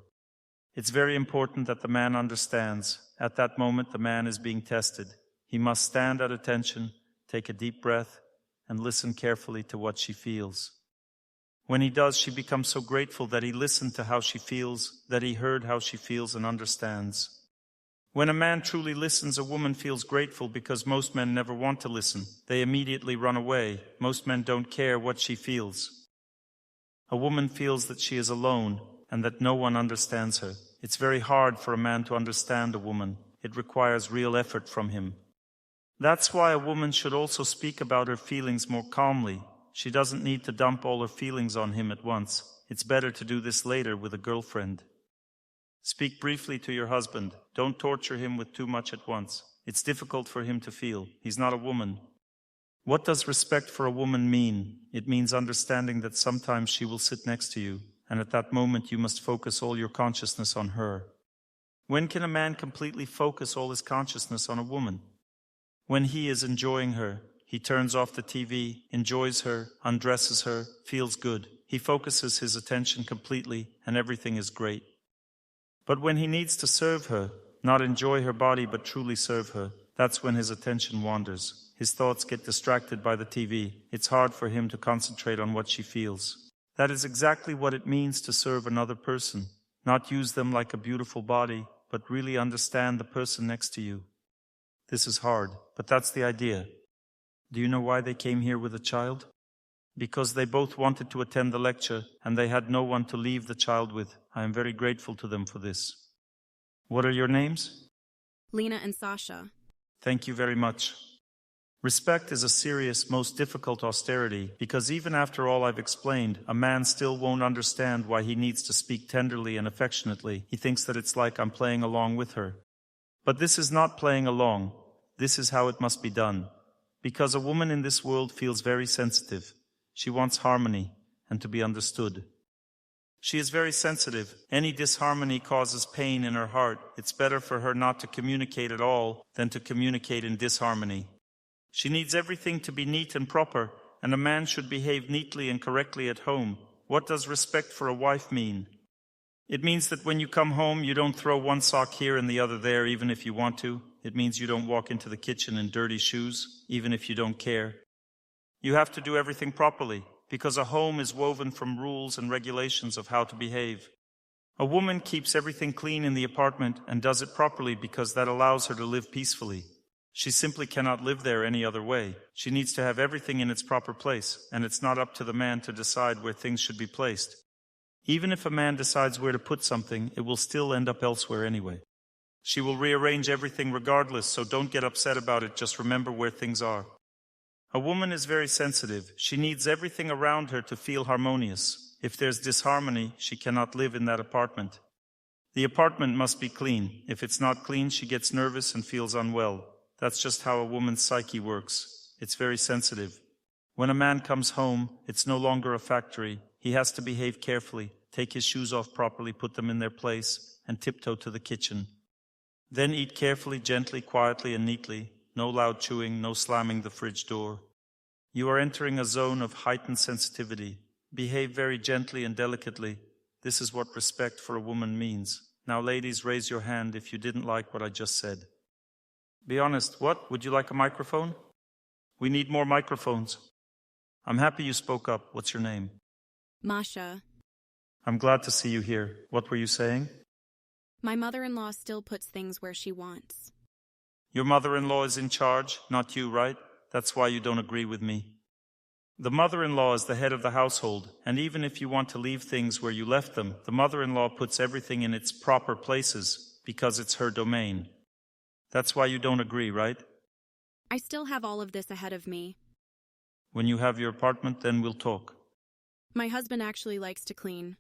S1: It's very important that the man understands. At that moment, the man is being tested. He must stand at attention, take a deep breath, and listen carefully to what she feels. When he does, she becomes so grateful that he listened to how she feels, that he heard how she feels and understands. When a man truly listens, a woman feels grateful because most men never want to listen. They immediately run away. Most men don't care what she feels. A woman feels that she is alone and that no one understands her. It's very hard for a man to understand a woman. It requires real effort from him. That's why a woman should also speak about her feelings more calmly. She doesn't need to dump all her feelings on him at once. It's better to do this later with a girlfriend. Speak briefly to your husband. Don't torture him with too much at once. It's difficult for him to feel. He's not a woman. What does respect for a woman mean? It means understanding that sometimes she will sit next to you, and at that moment you must focus all your consciousness on her. When can a man completely focus all his consciousness on a woman? When he is enjoying her. He turns off the TV, enjoys her, undresses her, feels good. He focuses his attention completely, and everything is great. But when he needs to serve her, not enjoy her body but truly serve her, that's when his attention wanders. His thoughts get distracted by the TV. It's hard for him to concentrate on what she feels. That is exactly what it means to serve another person. Not use them like a beautiful body, but really understand the person next to you. This is hard, but that's the idea. Do you know why they came here with a child? Because they both wanted to attend the lecture and they had no one to leave the child with. I am very grateful to them for this. What are your names?
S2: Lena and Sasha.
S1: Thank you very much. Respect is a serious, most difficult austerity because even after all I've explained, a man still won't understand why he needs to speak tenderly and affectionately. He thinks that it's like I'm playing along with her. But this is not playing along. This is how it must be done. Because a woman in this world feels very sensitive. She wants harmony and to be understood. She is very sensitive. Any disharmony causes pain in her heart. It's better for her not to communicate at all than to communicate in disharmony. She needs everything to be neat and proper, and a man should behave neatly and correctly at home. What does respect for a wife mean? It means that when you come home, you don't throw one sock here and the other there, even if you want to. It means you don't walk into the kitchen in dirty shoes, even if you don't care. You have to do everything properly, because a home is woven from rules and regulations of how to behave. A woman keeps everything clean in the apartment and does it properly because that allows her to live peacefully. She simply cannot live there any other way. She needs to have everything in its proper place, and it's not up to the man to decide where things should be placed. Even if a man decides where to put something, it will still end up elsewhere anyway. She will rearrange everything regardless, so don't get upset about it, just remember where things are. A woman is very sensitive. She needs everything around her to feel harmonious. If there's disharmony, she cannot live in that apartment. The apartment must be clean. If it's not clean, she gets nervous and feels unwell. That's just how a woman's psyche works. It's very sensitive. When a man comes home, it's no longer a factory. He has to behave carefully, take his shoes off properly, put them in their place, and tiptoe to the kitchen. Then eat carefully, gently, quietly, and neatly. No loud chewing, no slamming the fridge door. You are entering a zone of heightened sensitivity. Behave very gently and delicately. This is what respect for a woman means. Now, ladies, raise your hand if you didn't like what I just said. Be honest, what? Would you like a microphone? We need more microphones. I'm happy you spoke up. What's your name?
S2: Masha.
S1: I'm glad to see you here. What were you saying?
S2: My mother-in-law still puts things where she wants.
S1: Your mother-in-law is in charge, not you, right? That's why you don't agree with me. The mother-in-law is the head of the household, and even if you want to leave things where you left them, the mother-in-law puts everything in its proper places because it's her domain. That's why you don't agree, right?
S2: I still have all of this ahead of me.
S1: When you have your apartment, then we'll talk.
S2: My husband actually likes to clean.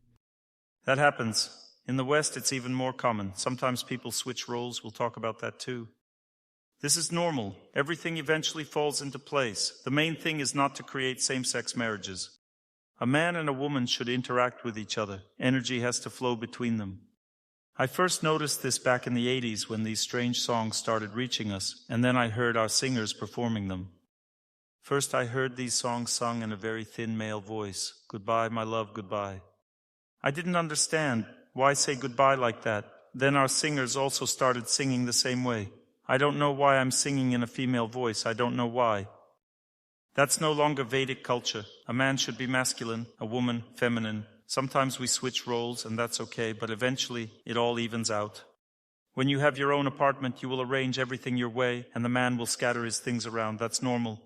S1: That happens. In the West, it's even more common. Sometimes people switch roles. We'll talk about that too. This is normal. Everything eventually falls into place. The main thing is not to create same-sex marriages. A man and a woman should interact with each other. Energy has to flow between them. I first noticed this back in the 80s when these strange songs started reaching us, and then I heard our singers performing them. First I heard these songs sung in a very thin male voice. Goodbye, my love, goodbye. I didn't understand. Why say goodbye like that? Then our singers also started singing the same way. I don't know why I'm singing in a female voice. I don't know why. That's no longer Vedic culture. A man should be masculine, a woman feminine. Sometimes we switch roles, and that's okay, but eventually it all evens out. When you have your own apartment, you will arrange everything your way, and the man will scatter his things around. That's normal.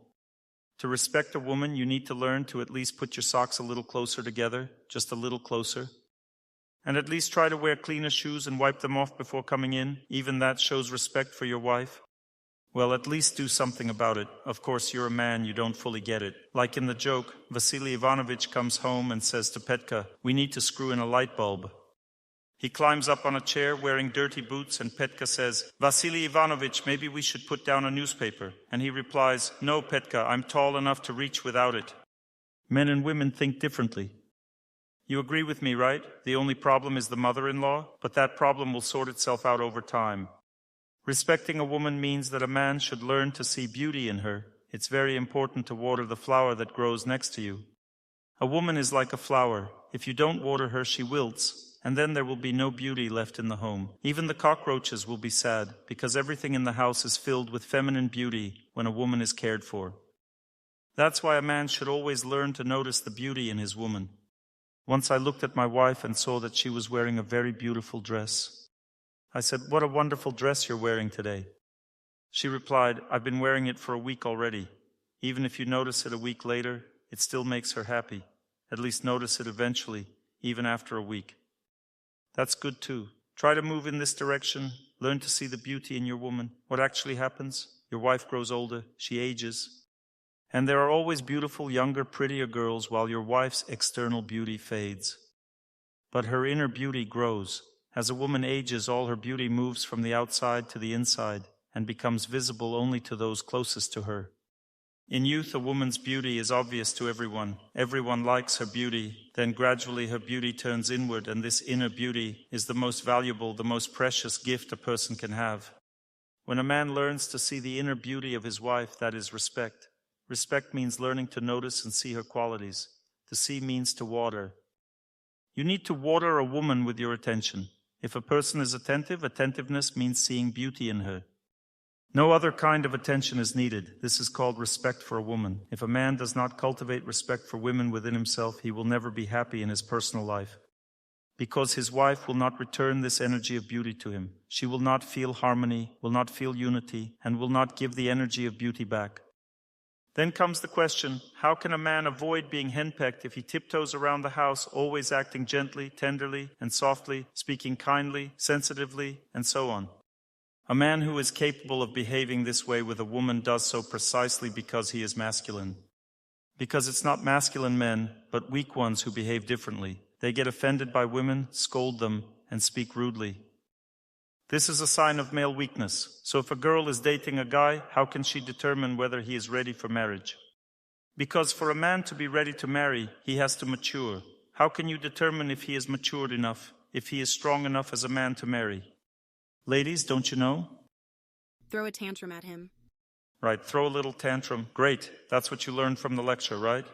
S1: To respect a woman, you need to learn to at least put your socks a little closer together, just a little closer. And at least try to wear cleaner shoes and wipe them off before coming in. Even that shows respect for your wife. Well, at least do something about it. Of course, you're a man, you don't fully get it. Like in the joke, Vasily Ivanovich comes home and says to Petka, "We need to screw in a light bulb." He climbs up on a chair wearing dirty boots, and Petka says, "Vasily Ivanovich, maybe we should put down a newspaper." And he replies, "No, Petka, I'm tall enough to reach without it." Men and women think differently. You agree with me, right? The only problem is the mother-in-law, but that problem will sort itself out over time. Respecting a woman means that a man should learn to see beauty in her. It's very important to water the flower that grows next to you. A woman is like a flower. If you don't water her, she wilts, and then there will be no beauty left in the home. Even the cockroaches will be sad, because everything in the house is filled with feminine beauty when a woman is cared for. That's why a man should always learn to notice the beauty in his woman. Once I looked at my wife and saw that she was wearing a very beautiful dress. I said, "What a wonderful dress you're wearing today." She replied, "I've been wearing it for a week already. Even if you notice it a week later, it still makes her happy. At least notice it eventually, even after a week." That's good too. Try to move in this direction. Learn to see the beauty in your woman. What actually happens? Your wife grows older, she ages. And there are always beautiful, younger, prettier girls while your wife's external beauty fades. But her inner beauty grows. As a woman ages, all her beauty moves from the outside to the inside and becomes visible only to those closest to her. In youth, a woman's beauty is obvious to everyone. Everyone likes her beauty. Then gradually her beauty turns inward, and this inner beauty is the most valuable, the most precious gift a person can have. When a man learns to see the inner beauty of his wife, that is respect. Respect means learning to notice and see her qualities. To see means to water. You need to water a woman with your attention. If a person is attentive, attentiveness means seeing beauty in her. No other kind of attention is needed. This is called respect for a woman. If a man does not cultivate respect for women within himself, he will never be happy in his personal life. Because his wife will not return this energy of beauty to him. She will not feel harmony, will not feel unity, and will not give the energy of beauty back. Then comes the question, how can a man avoid being henpecked if he tiptoes around the house, always acting gently, tenderly, and softly, speaking kindly, sensitively, and so on? A man who is capable of behaving this way with a woman does so precisely because he is masculine. Because it's not masculine men, but weak ones who behave differently. They get offended by women, scold them, and speak rudely. This is a sign of male weakness. So if a girl is dating a guy, how can she determine whether he is ready for marriage? Because for a man to be ready to marry, he has to mature. How can you determine if he is matured enough, if he is strong enough as a man to marry? Ladies, don't you know?
S2: Throw a tantrum at him.
S1: Right, throw a little tantrum. Great, that's what you learned from the lecture, right?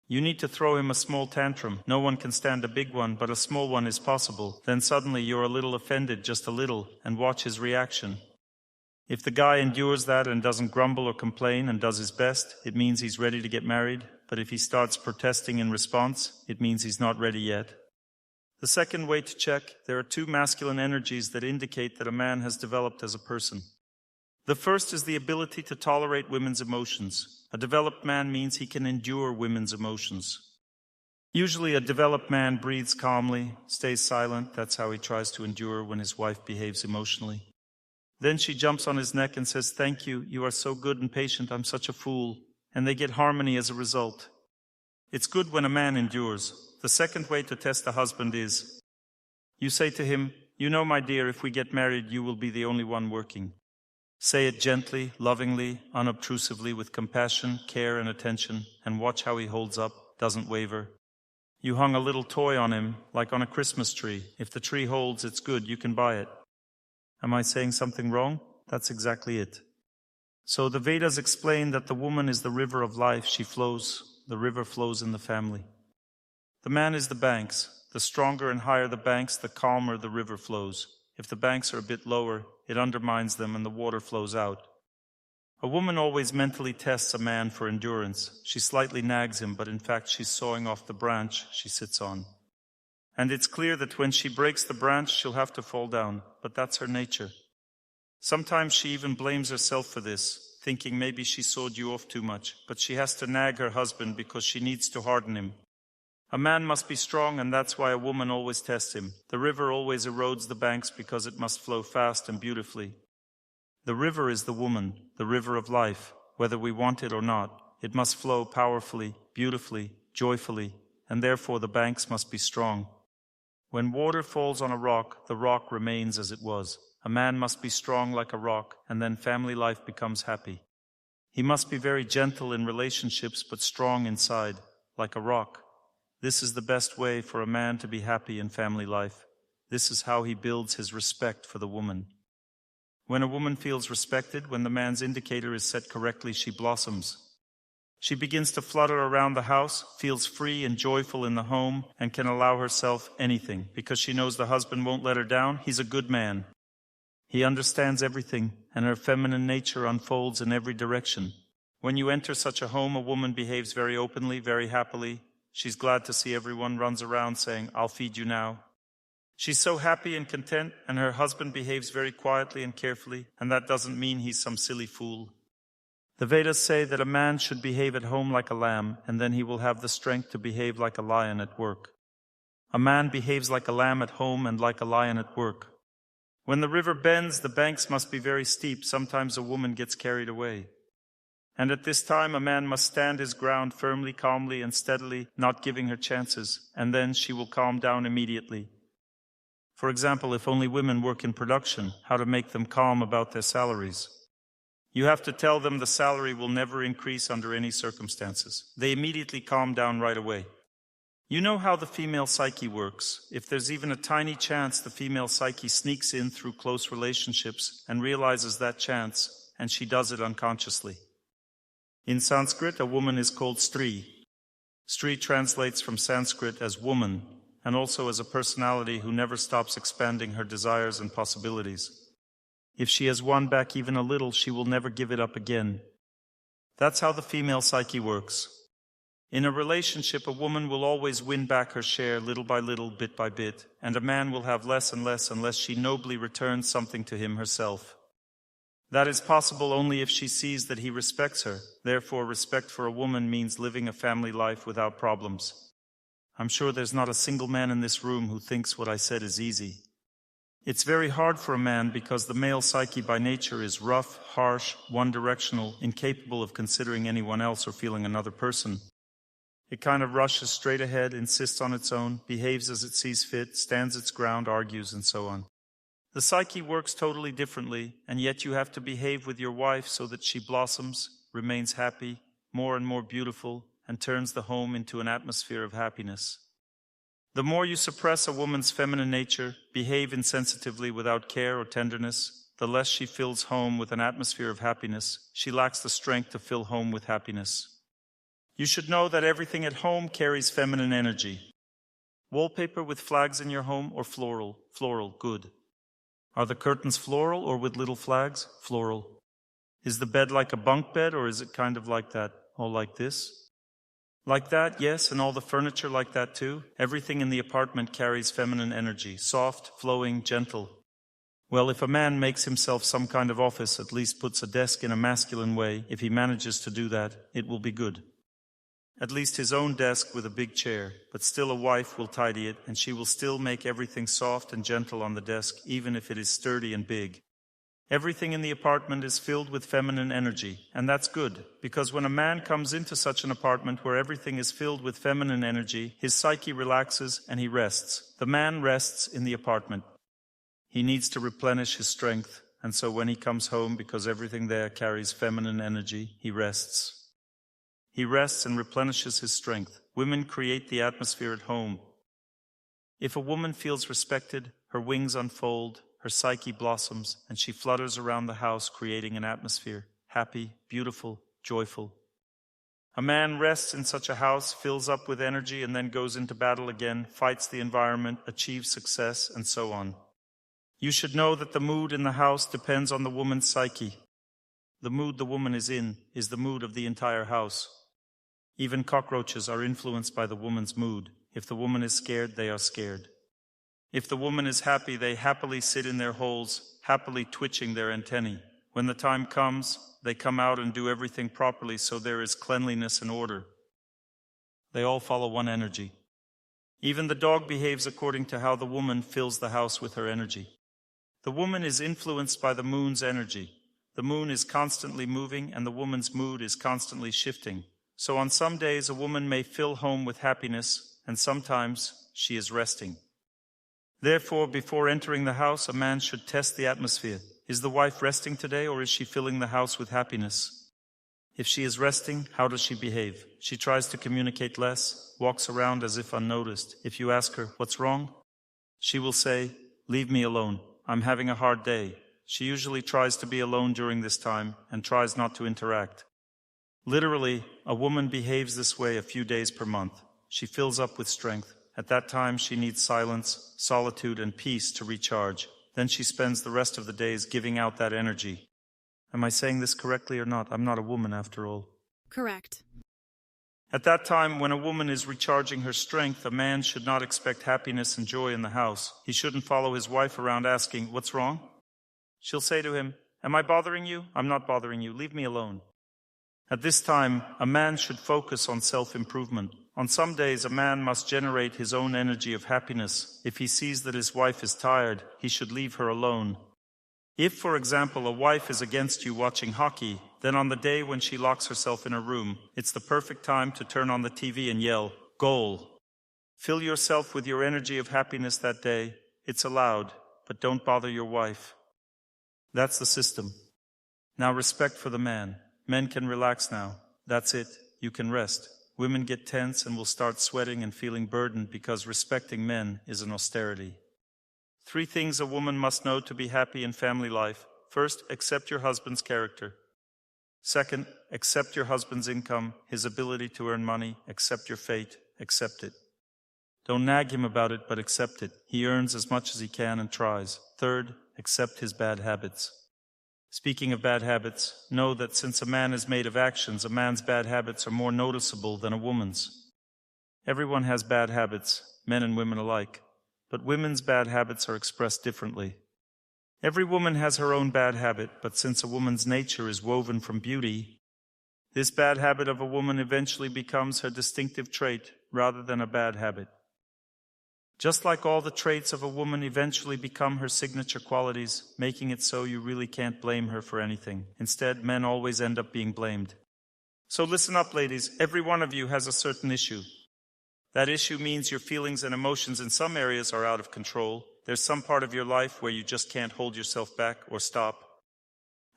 S1: You need to throw him a small tantrum. No one can stand a big one, but a small one is possible. Then suddenly you're a little offended, just a little, and watch his reaction. If the guy endures that and doesn't grumble or complain and does his best, it means he's ready to get married. But if he starts protesting in response, it means he's not ready yet. The second way to check, there are two masculine energies that indicate that a man has developed as a person. The first is the ability to tolerate women's emotions. A developed man means he can endure women's emotions. Usually a developed man breathes calmly, stays silent. That's how he tries to endure when his wife behaves emotionally. Then she jumps on his neck and says, "Thank you, you are so good and patient, I'm such a fool." And they get harmony as a result. It's good when a man endures. The second way to test a husband is, You say to him, "You know, my dear, if we get married, you will be the only one working." Say it gently, lovingly, unobtrusively, with compassion, care, and attention, and watch how he holds up, doesn't waver. You hung a little toy on him, like on a Christmas tree. If the tree holds, it's good, you can buy it. Am I saying something wrong? That's exactly it. So the Vedas explain that the woman is the river of life. She flows. The river flows in the family. The man is the banks. The stronger and higher the banks, the calmer the river flows. If the banks are a bit lower, it undermines them and the water flows out. A woman always mentally tests a man for endurance. She slightly nags him, but in fact she's sawing off the branch she sits on. And it's clear that when she breaks the branch, she'll have to fall down, but that's her nature. Sometimes she even blames herself for this, thinking maybe she sawed you off too much, but she has to nag her husband because she needs to harden him. A man must be strong, and that's why a woman always tests him. The river always erodes the banks because it must flow fast and beautifully. The river is the woman, the river of life, whether we want it or not. It must flow powerfully, beautifully, joyfully, and therefore the banks must be strong. When water falls on a rock, the rock remains as it was. A man must be strong like a rock, and then family life becomes happy. He must be very gentle in relationships, but strong inside, like a rock. This is the best way for a man to be happy in family life. This is how he builds his respect for the woman. When a woman feels respected, when the man's indicator is set correctly, she blossoms. She begins to flutter around the house, feels free and joyful in the home, and can allow herself anything, because she knows the husband won't let her down. He's a good man. He understands everything, and her feminine nature unfolds in every direction. When you enter such a home, a woman behaves very openly, very happily. She's glad to see everyone, runs around saying, "I'll feed you now." She's so happy and content, and her husband behaves very quietly and carefully, and that doesn't mean he's some silly fool. The Vedas say that a man should behave at home like a lamb, and then he will have the strength to behave like a lion at work. A man behaves like a lamb at home and like a lion at work. When the river bends, the banks must be very steep. Sometimes a woman gets carried away. And at this time, a man must stand his ground firmly, calmly, and steadily, not giving her chances, and then she will calm down immediately. For example, if only women work in production, how to make them calm about their salaries. You have to tell them the salary will never increase under any circumstances. They immediately calm down right away. You know how the female psyche works. If there's even a tiny chance, the female psyche sneaks in through close relationships and realizes that chance, and she does it unconsciously. In Sanskrit, a woman is called Stri. Stri translates from Sanskrit as woman, and also as a personality who never stops expanding her desires and possibilities. If she has won back even a little, she will never give it up again. That's how the female psyche works. In a relationship, a woman will always win back her share little by little, bit by bit, and a man will have less and less unless she nobly returns something to him herself. That is possible only if she sees that he respects her. Therefore, respect for a woman means living a family life without problems. I'm sure there's not a single man in this room who thinks what I said is easy. It's very hard for a man because the male psyche by nature is rough, harsh, one-directional, incapable of considering anyone else or feeling another person. It kind of rushes straight ahead, insists on its own, behaves as it sees fit, stands its ground, argues, and so on. The psyche works totally differently, and yet you have to behave with your wife so that she blossoms, remains happy, more and more beautiful, and turns the home into an atmosphere of happiness. The more you suppress a woman's feminine nature, behave insensitively without care or tenderness, the less she fills home with an atmosphere of happiness. She lacks the strength to fill home with happiness. You should know that everything at home carries feminine energy. Wallpaper with flags in your home or floral? Floral, good. Are the curtains floral or with little flags? Floral. Is the bed like a bunk bed, or is it kind of like that? All like this? Like that, yes, and all the furniture like that too? Everything in the apartment carries feminine energy, soft, flowing, gentle. Well, if a man makes himself some kind of office, at least puts a desk in a masculine way, if he manages to do that, it will be good. At least his own desk with a big chair, but still a wife will tidy it, and she will still make everything soft and gentle on the desk, even if it is sturdy and big. Everything in the apartment is filled with feminine energy, and that's good, because when a man comes into such an apartment where everything is filled with feminine energy, his psyche relaxes and he rests. The man rests in the apartment. He needs to replenish his strength, and so when he comes home, because everything there carries feminine energy, he rests. He rests and replenishes his strength. Women create the atmosphere at home. If a woman feels respected, her wings unfold, her psyche blossoms, and she flutters around the house, creating an atmosphere, happy, beautiful, joyful. A man rests in such a house, fills up with energy, and then goes into battle again, fights the environment, achieves success, and so on. You should know that the mood in the house depends on the woman's psyche. The mood the woman is in is the mood of the entire house. Even cockroaches are influenced by the woman's mood. If the woman is scared, they are scared. If the woman is happy, they happily sit in their holes, happily twitching their antennae. When the time comes, they come out and do everything properly, so there is cleanliness and order. They all follow one energy. Even the dog behaves according to how the woman fills the house with her energy. The woman is influenced by the moon's energy. The moon is constantly moving, and the woman's mood is constantly shifting. So on some days, a woman may fill home with happiness, and sometimes she is resting. Therefore, before entering the house, a man should test the atmosphere. Is the wife resting today, or is she filling the house with happiness? If she is resting, how does she behave? She tries to communicate less, walks around as if unnoticed. If you ask her, "What's wrong?" she will say, "Leave me alone. I'm having a hard day." She usually tries to be alone during this time and tries not to interact. Literally, a woman behaves this way a few days per month. She fills up with strength. At that time, she needs silence, solitude, and peace to recharge. Then she spends the rest of the days giving out that energy. Am I saying this correctly or not? I'm not a woman after all.
S2: Correct.
S1: At that time, when a woman is recharging her strength, a man should not expect happiness and joy in the house. He shouldn't follow his wife around asking, "What's wrong?" She'll say to him, "Am I bothering you? I'm not bothering you. Leave me alone." At this time, a man should focus on self-improvement. On some days, a man must generate his own energy of happiness. If he sees that his wife is tired, he should leave her alone. If, for example, a wife is against you watching hockey, then on the day when she locks herself in her room, it's the perfect time to turn on the TV and yell, "Goal!" Fill yourself with your energy of happiness that day. It's allowed, but don't bother your wife. That's the system. Now respect for the man. Men can relax now. That's it. You can rest. Women get tense and will start sweating and feeling burdened because respecting men is an austerity. 3 things a woman must know to be happy in family life. First, accept your husband's character. Second, accept your husband's income, his ability to earn money. Accept your fate. Accept it. Don't nag him about it, but accept it. He earns as much as he can and tries. Third, accept his bad habits. Speaking of bad habits, know that since a man is made of actions, a man's bad habits are more noticeable than a woman's. Everyone has bad habits, men and women alike, but women's bad habits are expressed differently. Every woman has her own bad habit, but since a woman's nature is woven from beauty, this bad habit of a woman eventually becomes her distinctive trait rather than a bad habit. Just like all the traits of a woman eventually become her signature qualities, making it so you really can't blame her for anything. Instead, men always end up being blamed. So listen up, ladies. Every one of you has a certain issue. That issue means your feelings and emotions in some areas are out of control. There's some part of your life where you just can't hold yourself back or stop.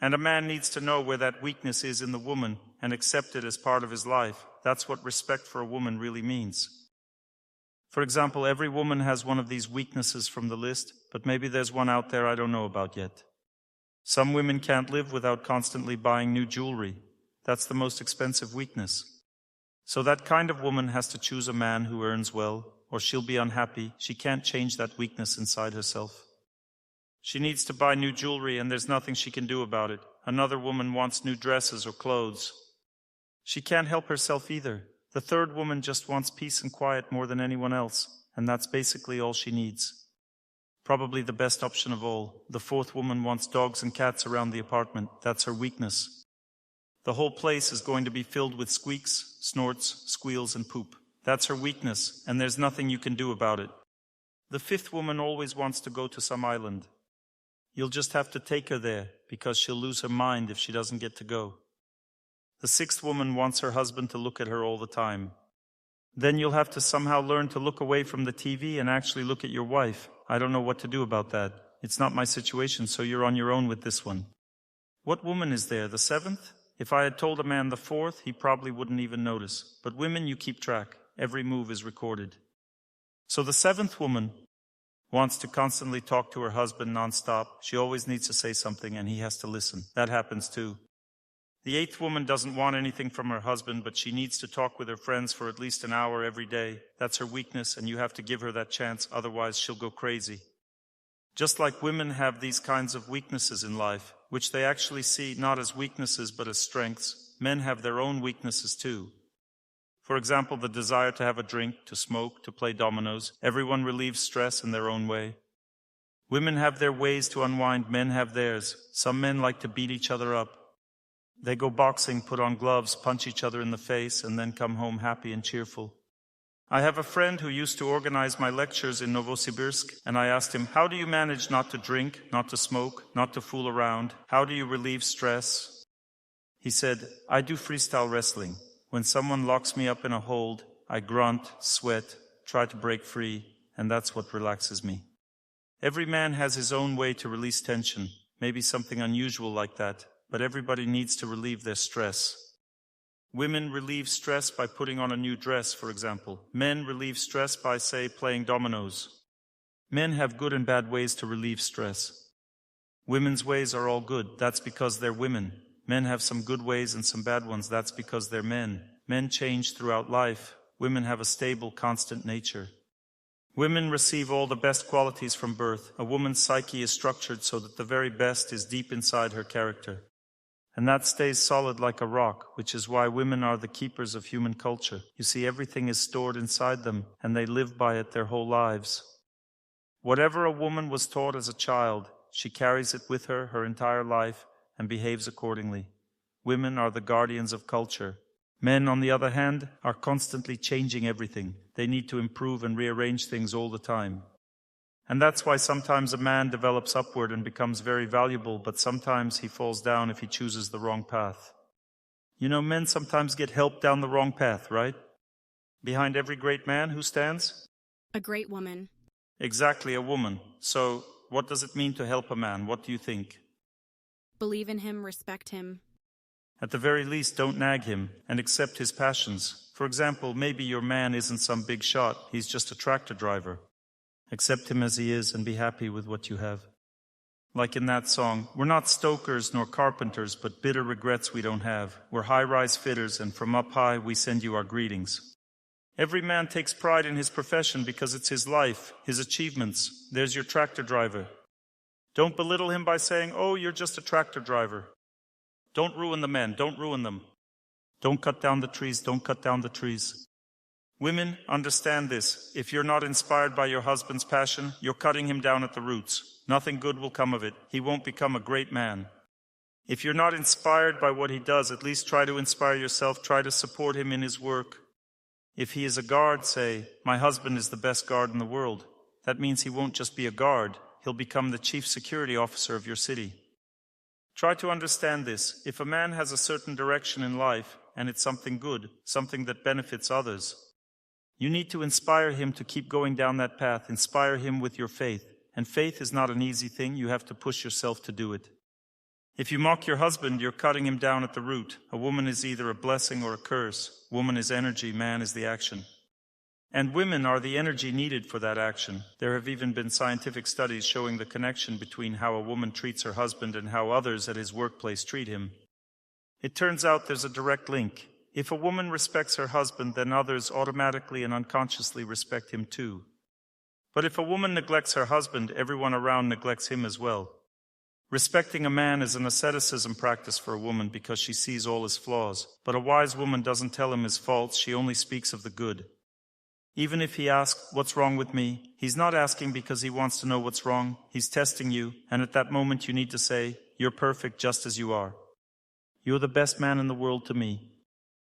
S1: And a man needs to know where that weakness is in the woman and accept it as part of his life. That's what respect for a woman really means. For example, every woman has one of these weaknesses from the list, but maybe there's one out there I don't know about yet. Some women can't live without constantly buying new jewelry. That's the most expensive weakness. So that kind of woman has to choose a man who earns well, or she'll be unhappy. She can't change that weakness inside herself. She needs to buy new jewelry, and there's nothing she can do about it. Another woman wants new dresses or clothes. She can't help herself either. The third woman just wants peace and quiet more than anyone else, and that's basically all she needs. Probably the best option of all. The fourth woman wants dogs and cats around the apartment. That's her weakness. The whole place is going to be filled with squeaks, snorts, squeals, and poop. That's her weakness, and there's nothing you can do about it. The fifth woman always wants to go to some island. You'll just have to take her there. because she'll lose her mind if she doesn't get to go. The sixth woman wants her husband to look at her all the time. Then you'll have to somehow learn to look away from the TV and actually look at your wife. I don't know what to do about that. It's not my situation, so you're on your own with this one. What woman is there, the seventh? If I had told a man the fourth, he probably wouldn't even notice. But women, you keep track. Every move is recorded. So the seventh woman wants to constantly talk to her husband nonstop. She always needs to say something, and he has to listen. That happens too. The eighth woman doesn't want anything from her husband, but she needs to talk with her friends for at least an hour every day. That's her weakness, and you have to give her that chance, otherwise she'll go crazy. Just like women have these kinds of weaknesses in life, which they actually see not as weaknesses but as strengths, men have their own weaknesses too. For example, the desire to have a drink, to smoke, to play dominoes. Everyone relieves stress in their own way. Women have their ways to unwind, men have theirs. Some men like to beat each other up. They go boxing, put on gloves, punch each other in the face, and then come home happy and cheerful. I have a friend who used to organize my lectures in Novosibirsk, and I asked him, how do you manage not to drink, not to smoke, not to fool around? How do you relieve stress? He said, I do freestyle wrestling. When someone locks me up in a hold, I grunt, sweat, try to break free, and that's what relaxes me. Every man has his own way to release tension, maybe something unusual like that, but everybody needs to relieve their stress. Women relieve stress by putting on a new dress, for example. Men relieve stress by, say, playing dominoes. Men have good and bad ways to relieve stress. Women's ways are all good. That's because they're women. Men have some good ways and some bad ones. That's because they're men. Men change throughout life. Women have a stable, constant nature. Women receive all the best qualities from birth. A woman's psyche is structured so that the very best is deep inside her character. And that stays solid like a rock, which is why women are the keepers of human culture. You see, everything is stored inside them, and they live by it their whole lives. Whatever a woman was taught as a child, she carries it with her her entire life and behaves accordingly. Women are the guardians of culture. Men, on the other hand, are constantly changing everything. They need to improve and rearrange things all the time. And that's why sometimes a man develops upward and becomes very valuable, but sometimes he falls down if he chooses the wrong path. You know, men sometimes get helped down the wrong path, right? Behind every great man, who stands?
S2: A great woman.
S1: Exactly, a woman. So, what does it mean to help a man? What do you think?
S2: Believe in him, respect him.
S1: At the very least, don't nag him and accept his passions. For example, maybe your man isn't some big shot. He's just a tractor driver. Accept him as he is and be happy with what you have. Like in that song, we're not stokers nor carpenters, but bitter regrets we don't have. We're high-rise fitters, and from up high we send you our greetings. Every man takes pride in his profession because it's his life, his achievements. There's your tractor driver. Don't belittle him by saying, oh, you're just a tractor driver. Don't ruin the men, don't ruin them. Don't cut down the trees, don't cut down the trees. Women, understand this. If you're not inspired by your husband's passion, you're cutting him down at the roots. Nothing good will come of it. He won't become a great man. If you're not inspired by what he does, at least try to inspire yourself. Try to support him in his work. If he is a guard, say, my husband is the best guard in the world. That means he won't just be a guard. He'll become the chief security officer of your city. Try to understand this. If a man has a certain direction in life, and it's something good, something that benefits others, you need to inspire him to keep going down that path. Inspire him with your faith. And faith is not an easy thing. You have to push yourself to do it. If you mock your husband, you're cutting him down at the root. A woman is either a blessing or a curse. Woman is energy, man is the action. And women are the energy needed for that action. There have even been scientific studies showing the connection between how a woman treats her husband and how others at his workplace treat him. It turns out there's a direct link. If a woman respects her husband, then others automatically and unconsciously respect him too. But if a woman neglects her husband, everyone around neglects him as well. Respecting a man is an asceticism practice for a woman because she sees all his flaws. But a wise woman doesn't tell him his faults, she only speaks of the good. Even if he asks, what's wrong with me? He's not asking because he wants to know what's wrong. He's testing you, and at that moment you need to say, you're perfect just as you are. You're the best man in the world to me.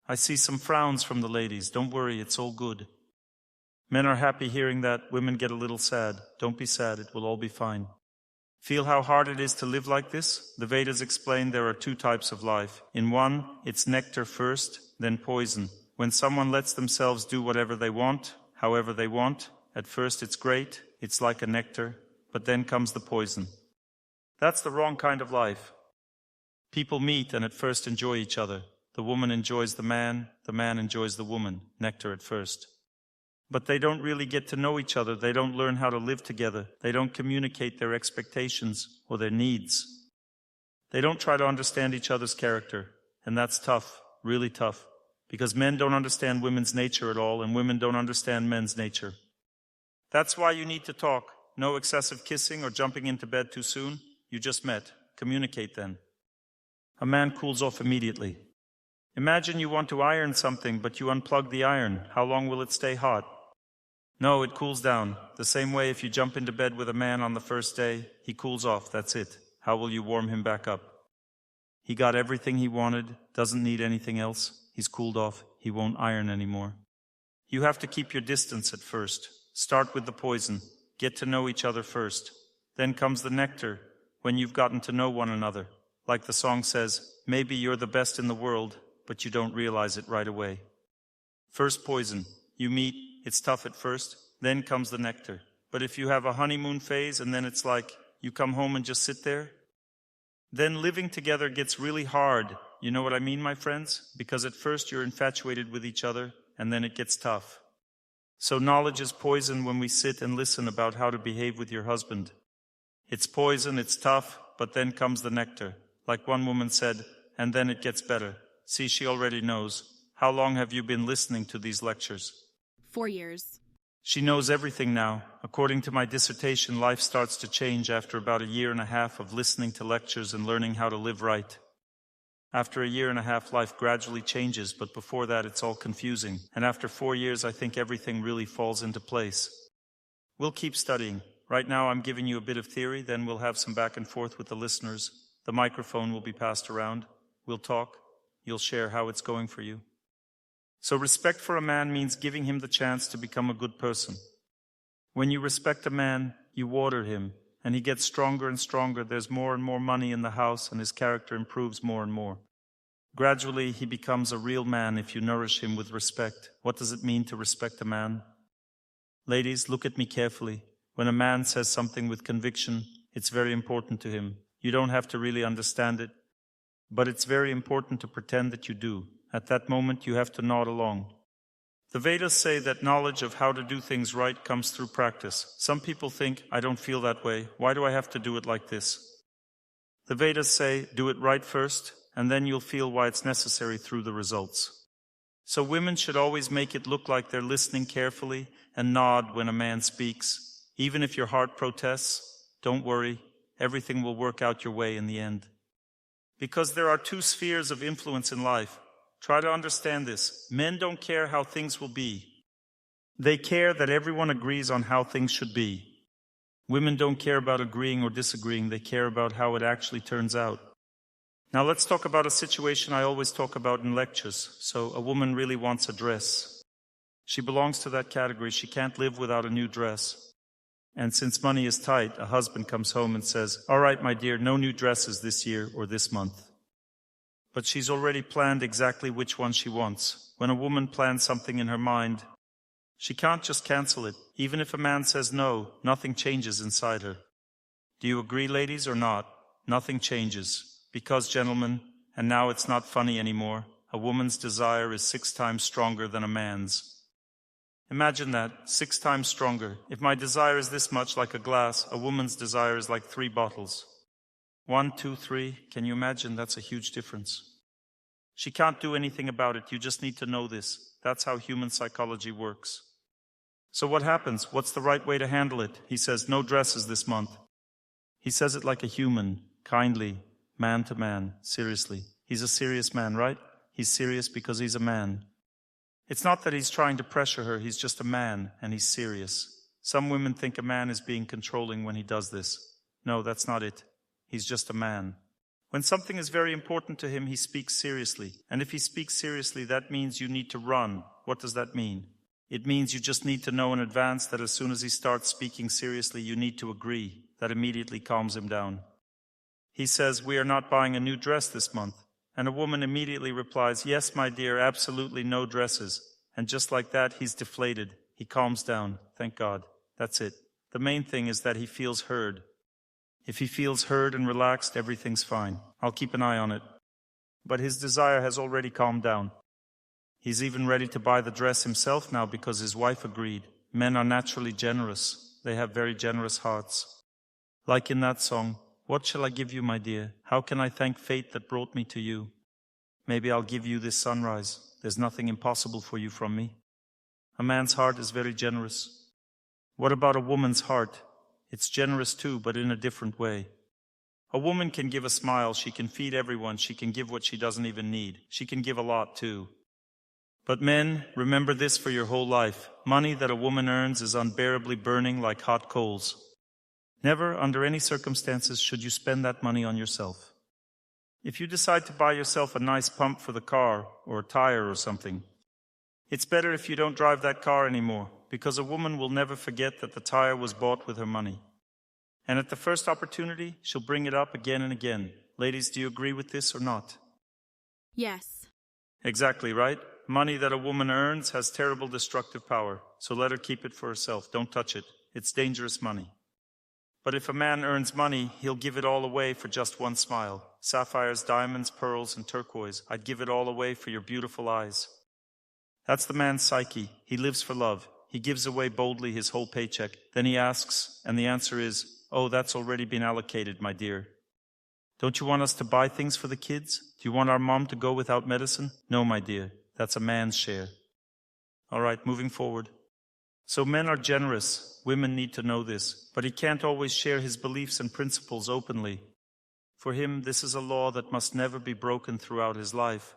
S1: I see some frowns from the ladies. Don't worry, it's all good. Men are happy hearing that. Women get a little sad. Don't be sad, it will all be fine. Feel how hard it is to live like this? The Vedas explain there are two types of life. In one, it's nectar first, then poison. When someone lets themselves do whatever they want, however they want, at first it's great, it's like a nectar, but then comes the poison. That's the wrong kind of life. People meet and at first enjoy each other. The woman enjoys the man enjoys the woman, nectar at first. But they don't really get to know each other, they don't learn how to live together, they don't communicate their expectations or their needs. They don't try to understand each other's character, and that's tough, really tough, because men don't understand women's nature at all, and women don't understand men's nature. That's why you need to talk. No excessive kissing or jumping into bed too soon. You just met. Communicate then. A man cools off immediately. Imagine you want to iron something, but you unplug the iron. How long will it stay hot? No, it cools down. The same way if you jump into bed with a man on the first day, he cools off, that's it. How will you warm him back up? He got everything he wanted, doesn't need anything else. He's cooled off, he won't iron anymore. You have to keep your distance at first. Start with the poison. Get to know each other first. Then comes the nectar, when you've gotten to know one another. Like the song says, maybe you're the best in the world, but you don't realize it right away. First poison. You meet, it's tough at first, then comes the nectar. But if you have a honeymoon phase and then it's like you come home and just sit there, then living together gets really hard. You know what I mean, my friends? Because at first you're infatuated with each other and then it gets tough. So knowledge is poison when we sit and listen about how to behave with your husband. It's poison, it's tough, but then comes the nectar. Like one woman said, and then it gets better. See, she already knows. How long have you been listening to these lectures?
S2: 4 years.
S1: She knows everything now. According to my dissertation, life starts to change after about 1.5 years of listening to lectures and learning how to live right. After 1.5 years, life gradually changes, but before that it's all confusing. And after 4 years, I think everything really falls into place. We'll keep studying. Right now I'm giving you a bit of theory, then we'll have some back and forth with the listeners. The microphone will be passed around. We'll talk. You'll share how it's going for you. So respect for a man means giving him the chance to become a good person. When you respect a man, you water him, and he gets stronger and stronger. There's more and more money in the house, and his character improves more and more. Gradually, he becomes a real man if you nourish him with respect. What does it mean to respect a man? Ladies, look at me carefully. When a man says something with conviction, it's very important to him. You don't have to really understand it, but it's very important to pretend that you do. At that moment, you have to nod along. The Vedas say that knowledge of how to do things right comes through practice. Some people think, I don't feel that way. Why do I have to do it like this? The Vedas say, do it right first, and then you'll feel why it's necessary through the results. So women should always make it look like they're listening carefully and nod when a man speaks. Even if your heart protests, don't worry, everything will work out your way in the end. Because there are 2 spheres of influence in life. Try to understand this. Men don't care how things will be. They care that everyone agrees on how things should be. Women don't care about agreeing or disagreeing. They care about how it actually turns out. Now let's talk about a situation I always talk about in lectures. So a woman really wants a dress. She belongs to that category. She can't live without a new dress. And since money is tight, a husband comes home and says, all right, my dear, no new dresses this year or this month. But she's already planned exactly which one she wants. When a woman plans something in her mind, she can't just cancel it. Even if a man says no, nothing changes inside her. Do you agree, ladies, or not? Nothing changes. Because, gentlemen, and now it's not funny anymore, a woman's desire is 6 times stronger than a man's. Imagine that, 6 times stronger. If my desire is this much, like a glass, a woman's desire is like 3 bottles. 1, 2, 3. Can you imagine? That's a huge difference. She can't do anything about it. You just need to know this. That's how human psychology works. So what happens? What's the right way to handle it? He says, no dresses this month. He says it like a human, kindly, man to man, seriously. He's a serious man, right? He's serious because he's a man. It's not that he's trying to pressure her. He's just a man, and he's serious. Some women think a man is being controlling when he does this. No, that's not it. He's just a man. When something is very important to him, he speaks seriously. And if he speaks seriously, that means you need to run. What does that mean? It means you just need to know in advance that as soon as he starts speaking seriously, you need to agree. that immediately calms him down. He says, "We are not buying a new dress this month." And a woman immediately replies, "Yes, my dear, absolutely no dresses." And just like that, he's deflated. He calms down. Thank God. That's it. The main thing is that he feels heard. If he feels heard and relaxed, everything's fine. I'll keep an eye on it. But his desire has already calmed down. He's even ready to buy the dress himself now because his wife agreed. Men are naturally generous. They have very generous hearts. Like in that song, "What shall I give you, my dear? How can I thank fate that brought me to you? Maybe I'll give you this sunrise. There's nothing impossible for you from me." A man's heart is very generous. What about a woman's heart? It's generous too, but in a different way. A woman can give a smile, she can feed everyone, she can give what she doesn't even need. She can give a lot too. But men, remember this for your whole life. Money that a woman earns is unbearably burning like hot coals. Never, under any circumstances, should you spend that money on yourself. If you decide to buy yourself a nice pump for the car, or a tire or something, it's better if you don't drive that car anymore, because a woman will never forget that the tire was bought with her money. And at the first opportunity, she'll bring it up again and again. Ladies, do you agree with this or not?
S2: Yes.
S1: Exactly, right? Money that a woman earns has terrible destructive power, so let her keep it for herself. Don't touch it. It's dangerous money. But if a man earns money, he'll give it all away for just one smile. Sapphires, diamonds, pearls, and turquoise. I'd give it all away for your beautiful eyes. That's the man's psyche. He lives for love. He gives away boldly his whole paycheck. Then he asks, and the answer is, "Oh, that's already been allocated, my dear." Don't you want us to buy things for the kids? Do you want our mom to go without medicine? No, my dear. That's a man's share. All right, moving forward. So men are generous. Women need to know this. But he can't always share his beliefs and principles openly. For him, this is a law that must never be broken throughout his life.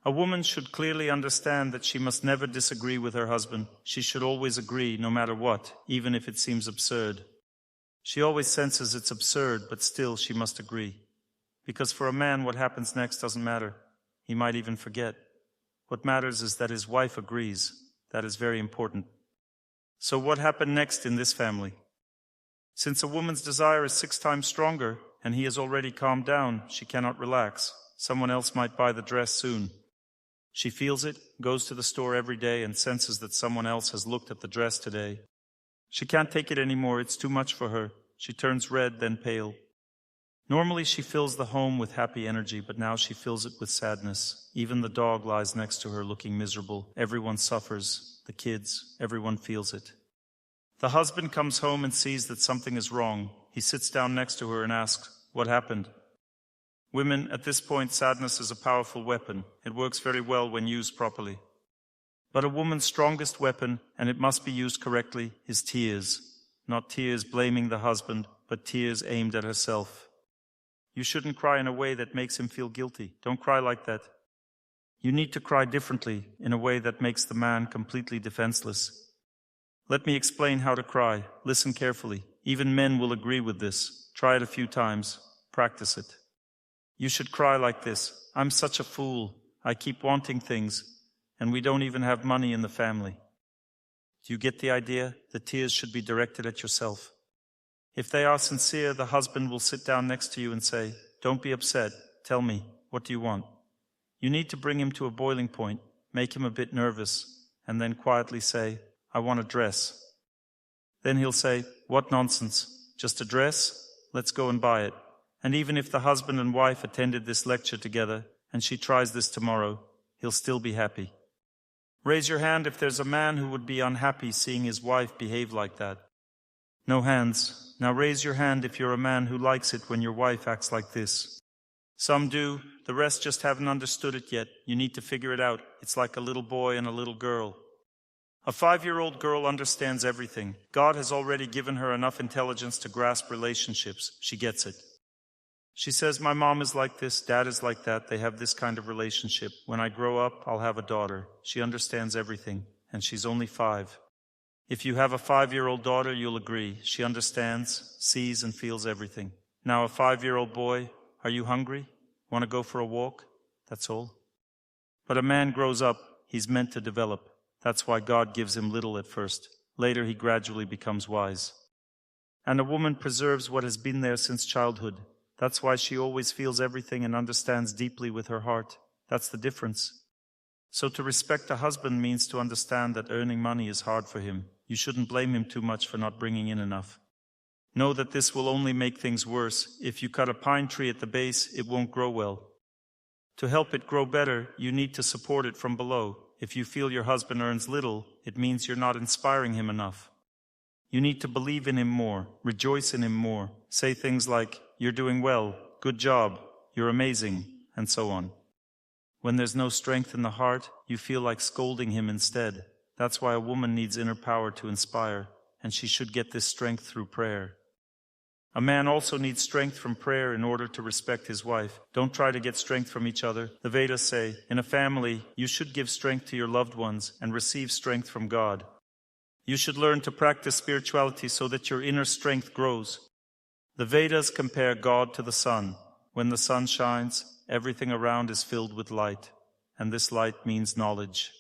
S1: A woman should clearly understand that she must never disagree with her husband. She should always agree, no matter what, even if it seems absurd. She always senses it's absurd, but still she must agree. Because for a man, what happens next doesn't matter. He might even forget. What matters is that his wife agrees. That is very important. So what happened next in this family? Since a woman's desire is 6 times stronger, and he has already calmed down, she cannot relax. Someone else might buy the dress soon. She feels it, goes to the store every day, and senses that someone else has looked at the dress today. She can't take it anymore, it's too much for her. She turns red, then pale. Normally she fills the home with happy energy, but now she fills it with sadness. Even the dog lies next to her looking miserable. Everyone suffers, the kids, everyone feels it. The husband comes home and sees that something is wrong. He sits down next to her and asks, "What happened?" Women, at this point, sadness is a powerful weapon. It works very well when used properly. But a woman's strongest weapon, and it must be used correctly, is tears. Not tears blaming the husband, but tears aimed at herself. You shouldn't cry in a way that makes him feel guilty. Don't cry like that. You need to cry differently, in a way that makes the man completely defenseless. Let me explain how to cry. Listen carefully. Even men will agree with this. Try it a few times. Practice it. You should cry like this. "I'm such a fool. I keep wanting things, and we don't even have money in the family." Do you get the idea? The tears should be directed at yourself. If they are sincere, the husband will sit down next to you and say, "Don't be upset. Tell me, what do you want?" You need to bring him to a boiling point, make him a bit nervous, and then quietly say, "I want a dress." Then he'll say, "What nonsense. Just a dress? Let's go and buy it." And even if the husband and wife attended this lecture together, and she tries this tomorrow, he'll still be happy. Raise your hand if there's a man who would be unhappy seeing his wife behave like that. No hands. Now raise your hand if you're a man who likes it when your wife acts like this. Some do. The rest just haven't understood it yet. You need to figure it out. It's like a little boy and a little girl. A 5-year-old girl understands everything. God has already given her enough intelligence to grasp relationships. She gets it. She says, "My mom is like this, dad is like that, they have this kind of relationship. When I grow up, I'll have a daughter." She understands everything, and she's only 5. If you have a 5-year-old daughter, you'll agree. She understands, sees, and feels everything. Now a 5-year-old boy, are you hungry? Want to go for a walk? That's all. But a man grows up, he's meant to develop. That's why God gives him little at first. Later he gradually becomes wise. And a woman preserves what has been there since childhood. That's why she always feels everything and understands deeply with her heart. That's the difference. So to respect a husband means to understand that earning money is hard for him. You shouldn't blame him too much for not bringing in enough. Know that this will only make things worse. If you cut a pine tree at the base, it won't grow well. To help it grow better, you need to support it from below. If you feel your husband earns little, it means you're not inspiring him enough. You need to believe in him more, rejoice in him more, say things like, "You're doing well, good job, you're amazing," and so on. When there's no strength in the heart, you feel like scolding him instead. That's why a woman needs inner power to inspire, and she should get this strength through prayer. A man also needs strength from prayer in order to respect his wife. Don't try to get strength from each other. The Vedas say, in a family, you should give strength to your loved ones and receive strength from God. You should learn to practice spirituality so that your inner strength grows. The Vedas compare God to the sun. When the sun shines, everything around is filled with light, and this light means knowledge.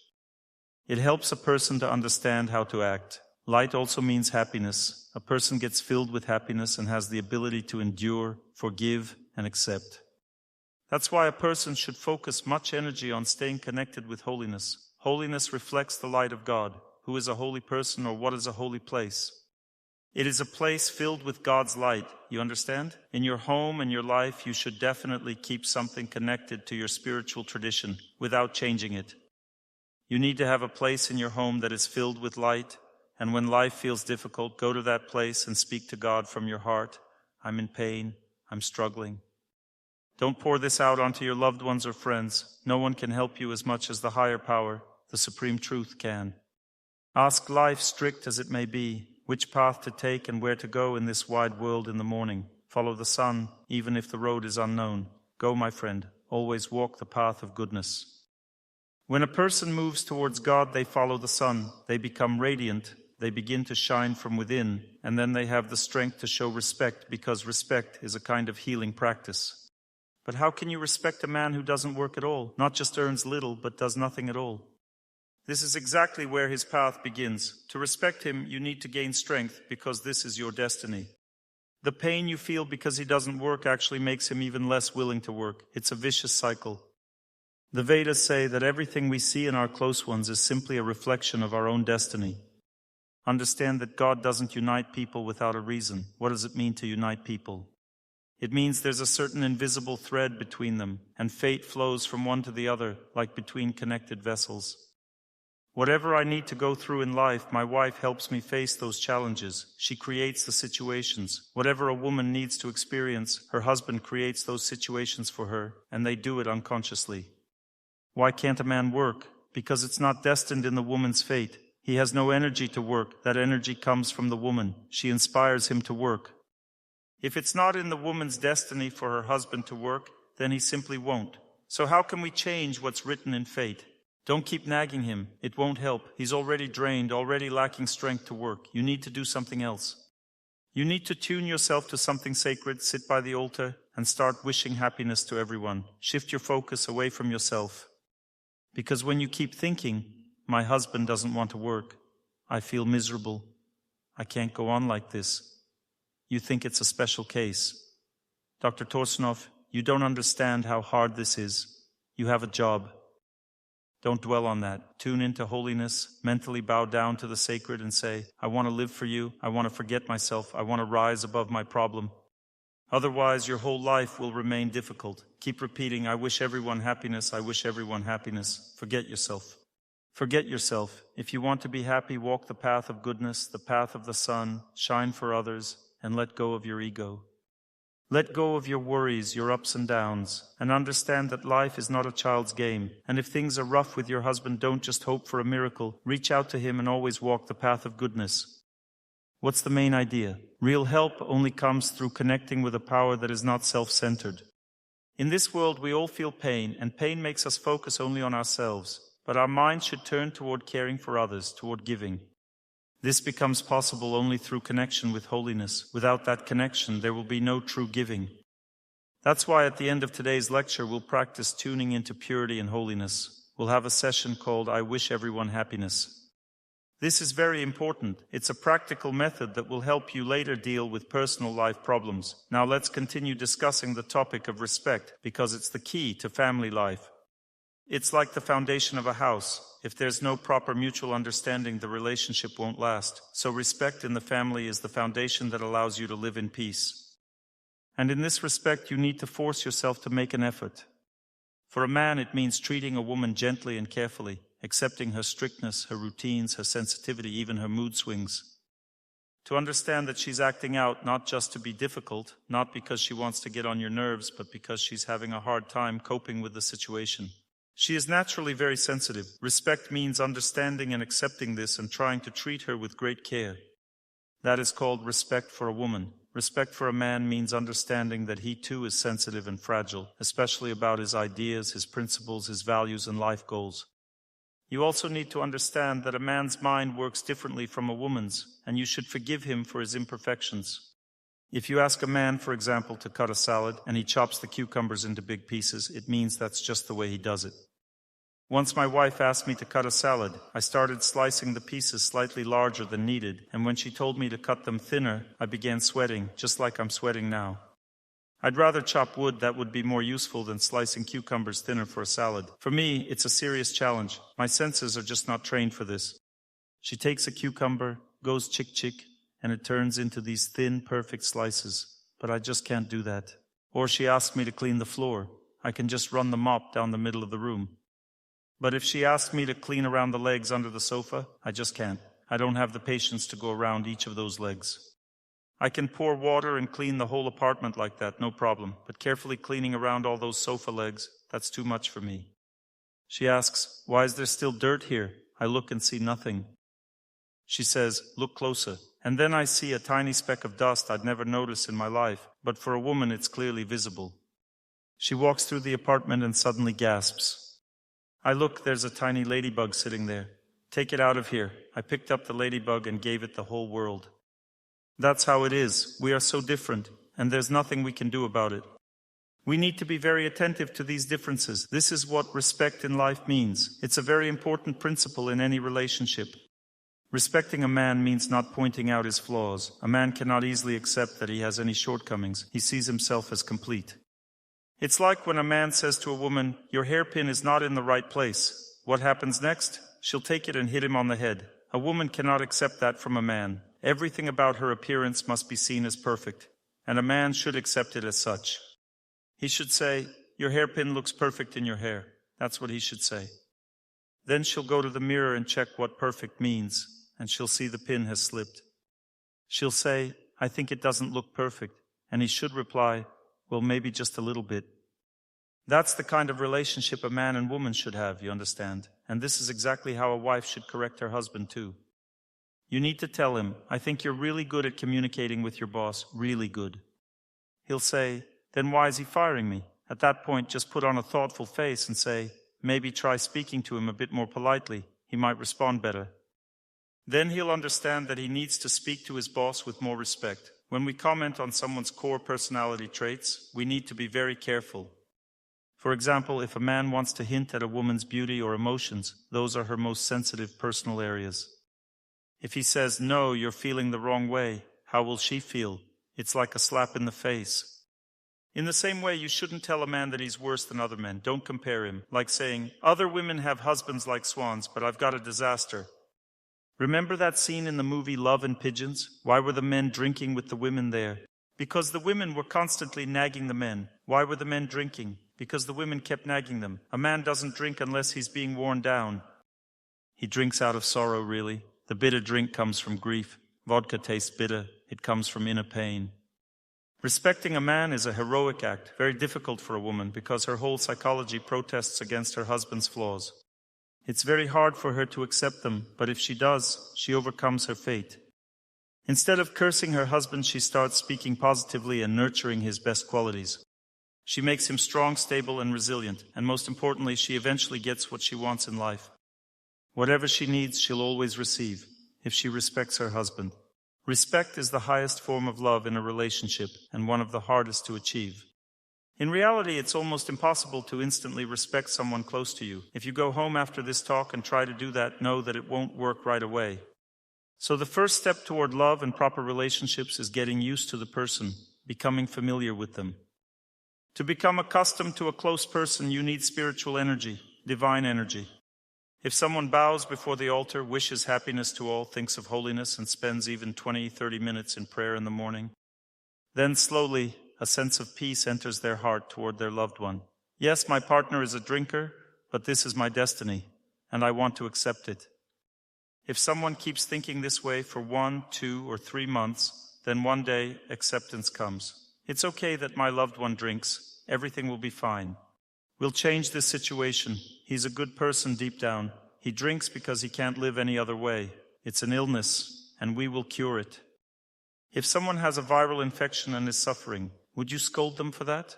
S1: It helps a person to understand how to act. Light also means happiness. A person gets filled with happiness and has the ability to endure, forgive, and accept. That's why a person should focus much energy on staying connected with holiness. Holiness reflects the light of God. Who is a holy person, or what is a holy place? It is a place filled with God's light, you understand? In your home and your life, you should definitely keep something connected to your spiritual tradition without changing it. You need to have a place in your home that is filled with light, and when life feels difficult, go to that place and speak to God from your heart. I'm in pain, I'm struggling. Don't pour this out onto your loved ones or friends. No one can help you as much as the higher power, the supreme truth, can. Ask life, strict as it may be, which path to take and where to go in this wide world in the morning. Follow the sun, even if the road is unknown. Go, my friend, always walk the path of goodness. When a person moves towards God, they follow the sun. They become radiant. They begin to shine from within, and then they have the strength to show respect, because respect is a kind of healing practice. But how can you respect a man who doesn't work at all, not just earns little, but does nothing at all? This is exactly where his path begins. To respect him, you need to gain strength, because this is your destiny. The pain you feel because he doesn't work actually makes him even less willing to work. It's a vicious cycle. The Vedas say that everything we see in our close ones is simply a reflection of our own destiny. Understand that God doesn't unite people without a reason. What does it mean to unite people? It means there's a certain invisible thread between them, and fate flows from one to the other, like between connected vessels. Whatever I need to go through in life, my wife helps me face those challenges. She creates the situations. Whatever a woman needs to experience, her husband creates those situations for her, and they do it unconsciously. Why can't a man work? Because it's not destined in the woman's fate. He has no energy to work. That energy comes from the woman. She inspires him to work. If it's not in the woman's destiny for her husband to work, then he simply won't. So how can we change what's written in fate? Don't keep nagging him. It won't help. He's already drained, already lacking strength to work. You need to do something else. You need to tune yourself to something sacred, sit by the altar, and start wishing happiness to everyone. Shift your focus away from yourself. Because when you keep thinking, my husband doesn't want to work, I feel miserable, I can't go on like this, you think it's a special case. Dr. Torsunov, you don't understand how hard this is. You have a job. Don't dwell on that. Tune into holiness, mentally bow down to the sacred and say, I want to live for you, I want to forget myself, I want to rise above my problem. Otherwise, your whole life will remain difficult. Keep repeating, I wish everyone happiness, I wish everyone happiness. Forget yourself. Forget yourself. If you want to be happy, walk the path of goodness, the path of the sun, shine for others, and let go of your ego. Let go of your worries, your ups and downs, and understand that life is not a child's game. And if things are rough with your husband, don't just hope for a miracle. Reach out to him and always walk the path of goodness. What's the main idea? Real help only comes through connecting with a power that is not self-centered. In this world, we all feel pain, and pain makes us focus only on ourselves. But our minds should turn toward caring for others, toward giving. This becomes possible only through connection with holiness. Without that connection, there will be no true giving. That's why at the end of today's lecture, we'll practice tuning into purity and holiness. We'll have a session called I Wish Everyone Happiness. This is very important. It's a practical method that will help you later deal with personal life problems. Now let's continue discussing the topic of respect, because it's the key to family life. It's like the foundation of a house. If there's no proper mutual understanding, the relationship won't last. So respect in the family is the foundation that allows you to live in peace. And in this respect, you need to force yourself to make an effort. For a man, it means treating a woman gently and carefully, accepting her strictness, her routines, her sensitivity, even her mood swings. To understand that she's acting out not just to be difficult, not because she wants to get on your nerves, but because she's having a hard time coping with the situation. She is naturally very sensitive. Respect means understanding and accepting this and trying to treat her with great care. That is called respect for a woman. Respect for a man means understanding that he too is sensitive and fragile, especially about his ideas, his principles, his values, and life goals. You also need to understand that a man's mind works differently from a woman's, and you should forgive him for his imperfections. If you ask a man, for example, to cut a salad, and he chops the cucumbers into big pieces, it means that's just the way he does it. Once my wife asked me to cut a salad. I started slicing the pieces slightly larger than needed, and when she told me to cut them thinner, I began sweating, just like I'm sweating now. I'd rather chop wood. That would be more useful than slicing cucumbers thinner for a salad. For me, it's a serious challenge. My senses are just not trained for this. She takes a cucumber, goes chick-chick, and it turns into these thin, perfect slices. But I just can't do that. Or she asks me to clean the floor. I can just run the mop down the middle of the room. But if she asks me to clean around the legs under the sofa, I just can't. I don't have the patience to go around each of those legs. I can pour water and clean the whole apartment like that, no problem. But carefully cleaning around all those sofa legs, that's too much for me. She asks, "Why is there still dirt here?" I look and see nothing. She says, "Look closer." And then I see a tiny speck of dust I'd never noticed in my life, but for a woman it's clearly visible. She walks through the apartment and suddenly gasps. I look, there's a tiny ladybug sitting there. "Take it out of here." I picked up the ladybug and gave it the whole world. That's how it is. We are so different, and there's nothing we can do about it. We need to be very attentive to these differences. This is what respect in life means. It's a very important principle in any relationship. Respecting a man means not pointing out his flaws. A man cannot easily accept that he has any shortcomings. He sees himself as complete. It's like when a man says to a woman, "Your hairpin is not in the right place." What happens next? She'll take it and hit him on the head. A woman cannot accept that from a man. Everything about her appearance must be seen as perfect, and a man should accept it as such. He should say, "Your hairpin looks perfect in your hair." That's what he should say. Then she'll go to the mirror and check what perfect means, and she'll see the pin has slipped. She'll say, "I think it doesn't look perfect," and he should reply, "Well, maybe just a little bit." That's the kind of relationship a man and woman should have, you understand? And this is exactly how a wife should correct her husband too. You need to tell him, "I think you're really good at communicating with your boss, really good." He'll say, "Then why is he firing me?" At that point, just put on a thoughtful face and say, maybe try speaking to him a bit more politely. He might respond better. Then he'll understand that he needs to speak to his boss with more respect. When we comment on someone's core personality traits, we need to be very careful. For example, if a man wants to hint at a woman's beauty or emotions, those are her most sensitive personal areas. If he says, "No, you're feeling the wrong way," how will she feel? It's like a slap in the face. In the same way, you shouldn't tell a man that he's worse than other men. Don't compare him. Like saying, "Other women have husbands like swans, but I've got a disaster." Remember that scene in the movie Love and Pigeons? Why were the men drinking with the women there? Because the women were constantly nagging the men. Why were the men drinking? Because the women kept nagging them. A man doesn't drink unless he's being worn down. He drinks out of sorrow, really. The bitter drink comes from grief. Vodka tastes bitter. It comes from inner pain. Respecting a man is a heroic act, very difficult for a woman because her whole psychology protests against her husband's flaws. It's very hard for her to accept them, but if she does, she overcomes her fate. Instead of cursing her husband, she starts speaking positively and nurturing his best qualities. She makes him strong, stable, and resilient, and most importantly, she eventually gets what she wants in life. Whatever she needs, she'll always receive, if she respects her husband. Respect is the highest form of love in a relationship, and one of the hardest to achieve. In reality, it's almost impossible to instantly respect someone close to you. If you go home after this talk and try to do that, know that it won't work right away. So the first step toward love and proper relationships is getting used to the person, becoming familiar with them. To become accustomed to a close person, you need spiritual energy, divine energy. If someone bows before the altar, wishes happiness to all, thinks of holiness, and spends even 20-30 minutes in prayer in the morning, then slowly a sense of peace enters their heart toward their loved one. Yes, my partner is a drinker, but this is my destiny, and I want to accept it. If someone keeps thinking this way for 1, 2, or 3 months, then one day acceptance comes. It's okay that my loved one drinks. Everything will be fine. We'll change this situation. He's a good person deep down. He drinks because he can't live any other way. It's an illness, and we will cure it. If someone has a viral infection and is suffering, would you scold them for that?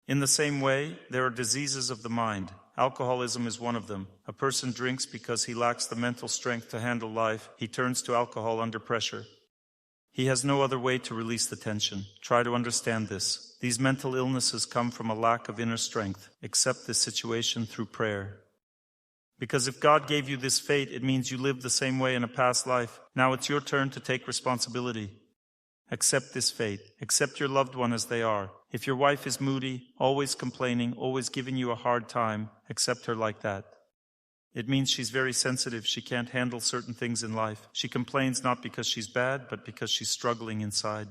S1: In the same way, there are diseases of the mind. Alcoholism is one of them. A person drinks because he lacks the mental strength to handle life. He turns to alcohol under pressure. He has no other way to release the tension. Try to understand this. These mental illnesses come from a lack of inner strength. Accept this situation through prayer. Because if God gave you this fate, it means you lived the same way in a past life. Now it's your turn to take responsibility. Accept this fate. Accept your loved one as they are. If your wife is moody, always complaining, always giving you a hard time, accept her like that. It means she's very sensitive. She can't handle certain things in life. She complains not because she's bad, but because she's struggling inside.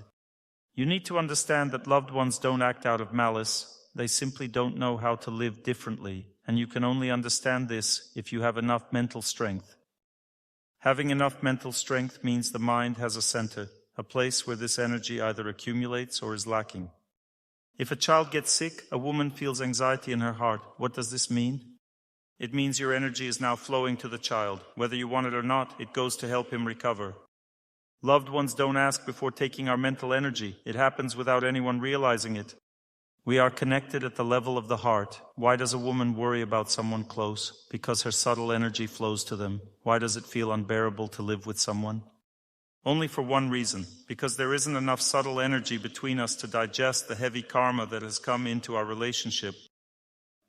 S1: You need to understand that loved ones don't act out of malice. They simply don't know how to live differently. And you can only understand this if you have enough mental strength. Having enough mental strength means the mind has a center, a place where this energy either accumulates or is lacking. If a child gets sick, a woman feels anxiety in her heart. What does this mean? It means your energy is now flowing to the child. Whether you want it or not, it goes to help him recover. Loved ones don't ask before taking our mental energy. It happens without anyone realizing it. We are connected at the level of the heart. Why does a woman worry about someone close? Because her subtle energy flows to them. Why does it feel unbearable to live with someone? Only for one reason, because there isn't enough subtle energy between us to digest the heavy karma that has come into our relationship.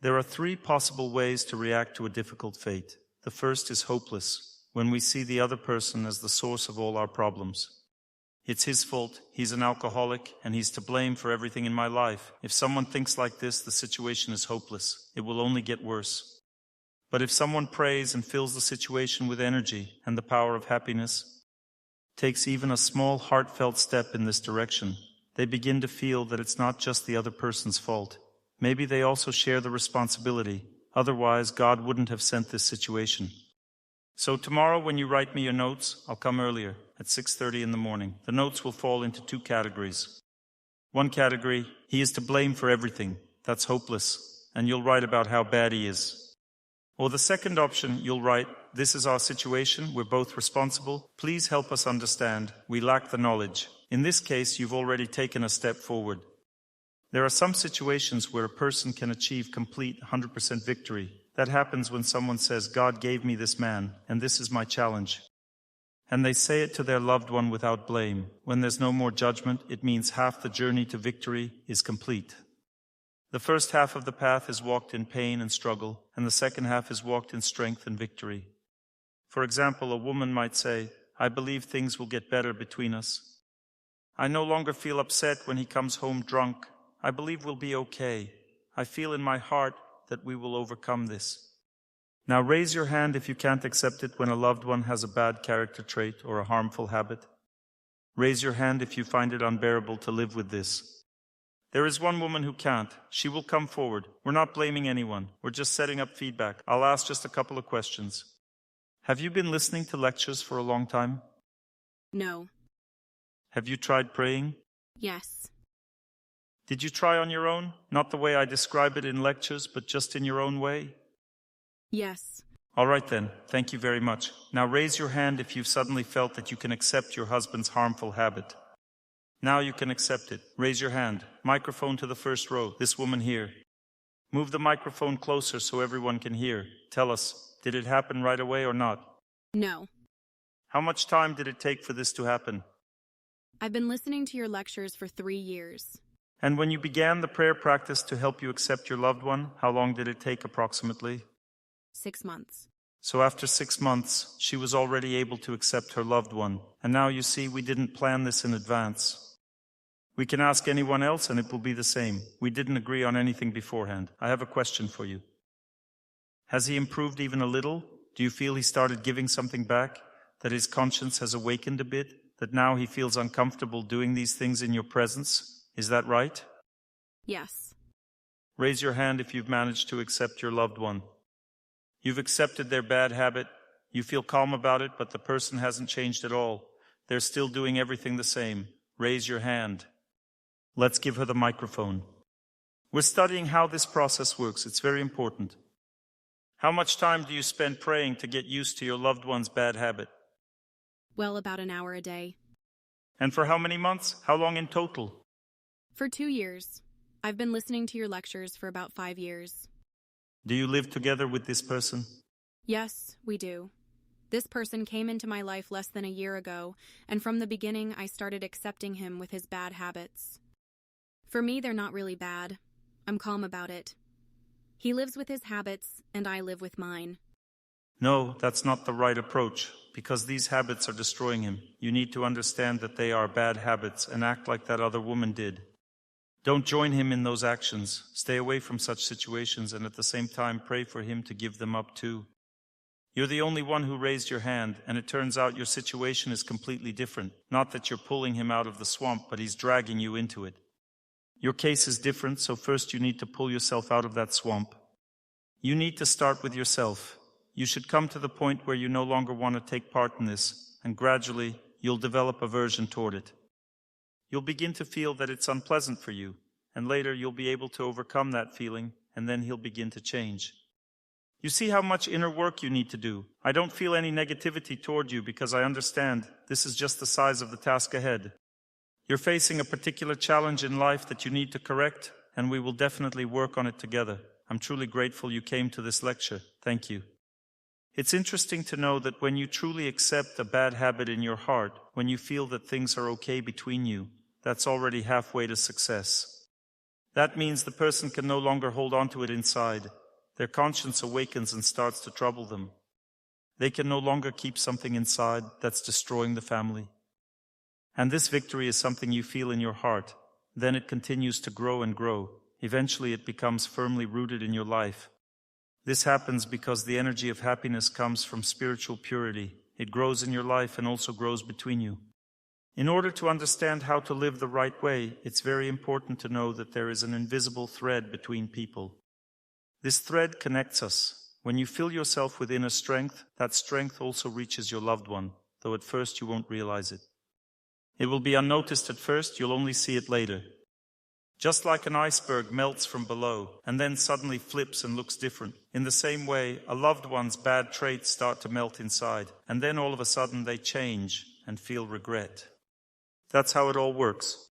S1: There are 3 possible ways to react to a difficult fate. The first is hopeless, when we see the other person as the source of all our problems. It's his fault, he's an alcoholic, and he's to blame for everything in my life. If someone thinks like this, the situation is hopeless. It will only get worse. But if someone prays and fills the situation with energy and the power of happiness, takes even a small heartfelt step in this direction, they begin to feel that it's not just the other person's fault. Maybe they also share the responsibility. Otherwise, God wouldn't have sent this situation. So tomorrow when you write me your notes, I'll come earlier, at 6:30 in the morning. The notes will fall into 2 categories. One category, he is to blame for everything. That's hopeless. And you'll write about how bad he is. Or the second option, you'll write, this is our situation, we're both responsible. Please help us understand. We lack the knowledge. In this case, you've already taken a step forward. There are some situations where a person can achieve complete 100% victory. That happens when someone says, God gave me this man, and this is my challenge. And they say it to their loved one without blame. When there's no more judgment, it means half the journey to victory is complete. The first half of the path is walked in pain and struggle, and the second half is walked in strength and victory. For example, a woman might say, I believe things will get better between us. I no longer feel upset when he comes home drunk. I believe we'll be okay. I feel in my heart that we will overcome this. Now raise your hand if you can't accept it when a loved one has a bad character trait or a harmful habit. Raise your hand if you find it unbearable to live with this. There is one woman who can't. She will come forward. We're not blaming anyone. We're just setting up feedback. I'll ask just a couple of questions. Have you been listening to lectures for a long time?
S2: No.
S1: Have you tried praying?
S2: Yes.
S1: Did you try on your own? Not the way I describe it in lectures, but just in your own way?
S2: Yes.
S1: All right then. Thank you very much. Now raise your hand if you've suddenly felt that you can accept your husband's harmful habit. Now you can accept it. Raise your hand. Microphone to the first row. This woman here. Move the microphone closer so everyone can hear. Tell us, did it happen right away or not?
S2: No.
S1: How much time did it take for this to happen?
S2: I've been listening to your lectures for 3 years.
S1: And when you began the prayer practice to help you accept your loved one, how long did it take approximately?
S2: 6 months.
S1: So after 6 months, she was already able to accept her loved one. And now you see, we didn't plan this in advance. We can ask anyone else and it will be the same. We didn't agree on anything beforehand. I have a question for you. Has he improved even a little? Do you feel he started giving something back? That his conscience has awakened a bit? That now he feels uncomfortable doing these things in your presence? Is that right?
S2: Yes.
S1: Raise your hand if you've managed to accept your loved one. You've accepted their bad habit. You feel calm about it, but the person hasn't changed at all. They're still doing everything the same. Raise your hand. Let's give her the microphone. We're studying how this process works. It's very important. How much time do you spend praying to get used to your loved one's bad habit?
S2: Well, about an hour a day.
S1: And for how many months? How long in total?
S2: For 2 years. I've been listening to your lectures for about 5 years.
S1: Do you live together with this person?
S2: Yes, we do. This person came into my life less than a year ago, and from the beginning I started accepting him with his bad habits. For me, they're not really bad. I'm calm about it. He lives with his habits, and I live with mine.
S1: No, that's not the right approach, because these habits are destroying him. You need to understand that they are bad habits and act like that other woman did. Don't join him in those actions. Stay away from such situations and at the same time pray for him to give them up too. You're the only one who raised your hand, and it turns out your situation is completely different. Not that you're pulling him out of the swamp, but he's dragging you into it. Your case is different, so first you need to pull yourself out of that swamp. You need to start with yourself. You should come to the point where you no longer want to take part in this, and gradually you'll develop aversion toward it. You'll begin to feel that it's unpleasant for you, and later you'll be able to overcome that feeling, and then he'll begin to change. You see how much inner work you need to do. I don't feel any negativity toward you because I understand this is just the size of the task ahead. You're facing a particular challenge in life that you need to correct, and we will definitely work on it together. I'm truly grateful you came to this lecture. Thank you. It's interesting to know that when you truly accept a bad habit in your heart, when you feel that things are okay between you, that's already halfway to success. That means the person can no longer hold on to it inside. Their conscience awakens and starts to trouble them. They can no longer keep something inside that's destroying the family. And this victory is something you feel in your heart. Then it continues to grow and grow. Eventually it becomes firmly rooted in your life. This happens because the energy of happiness comes from spiritual purity. It grows in your life and also grows between you. In order to understand how to live the right way, it's very important to know that there is an invisible thread between people. This thread connects us. When you fill yourself with inner strength, that strength also reaches your loved one, though at first you won't realize it. It will be unnoticed at first, you'll only see it later. Just like an iceberg melts from below and then suddenly flips and looks different. In the same way, a loved one's bad traits start to melt inside, and then all of a sudden they change and feel regret. That's how it all works.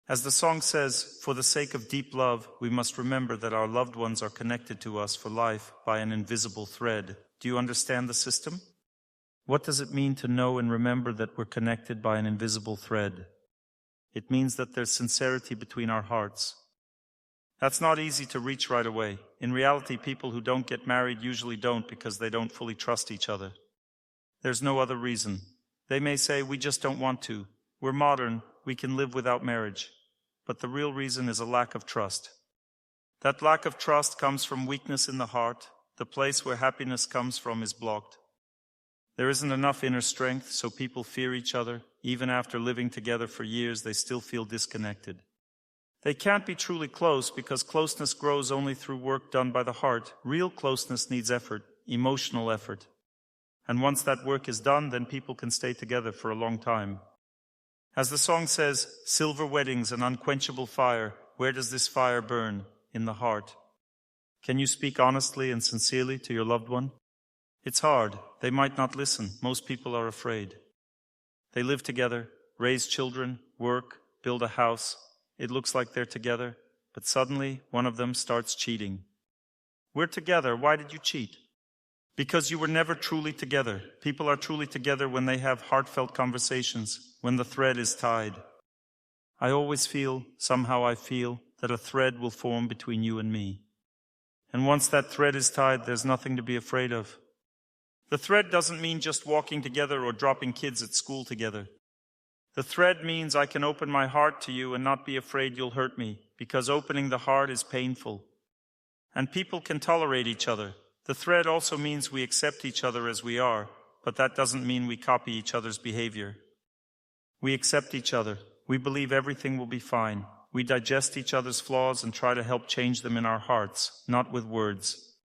S1: As the song says, for the sake of deep love, we must remember that our loved ones are connected to us for life by an invisible thread. Do you understand the system? What does it mean to know and remember that we're connected by an invisible thread? It means that there's sincerity between our hearts. That's not easy to reach right away. In reality, people who don't get married usually don't because they don't fully trust each other. There's no other reason. They may say, we just don't want to. We're modern, we can live without marriage. But the real reason is a lack of trust. That lack of trust comes from weakness in the heart. The place where happiness comes from is blocked. There isn't enough inner strength, so people fear each other. Even after living together for years, they still feel disconnected. They can't be truly close because closeness grows only through work done by the heart. Real closeness needs effort, emotional effort. And once that work is done, then people can stay together for a long time. As the song says, silver weddings and unquenchable fire. Where does this fire burn? In the heart. Can you speak honestly and sincerely to your loved one? It's hard. They might not listen. Most people are afraid. They live together, raise children, work, build a house. It looks like they're together, but suddenly one of them starts cheating. We're together. Why did you cheat? Because you were never truly together. People are truly together when they have heartfelt conversations, when the thread is tied. I always feel, somehow I feel, that a thread will form between you and me. And once that thread is tied, there's nothing to be afraid of. The thread doesn't mean just walking together or dropping kids at school together. The thread means I can open my heart to you and not be afraid you'll hurt me, because opening the heart is painful. And people can tolerate each other. The thread also means we accept each other as we are, but that doesn't mean we copy each other's behavior. We accept each other. We believe everything will be fine. We digest each other's flaws and try to help change them in our hearts, not with words.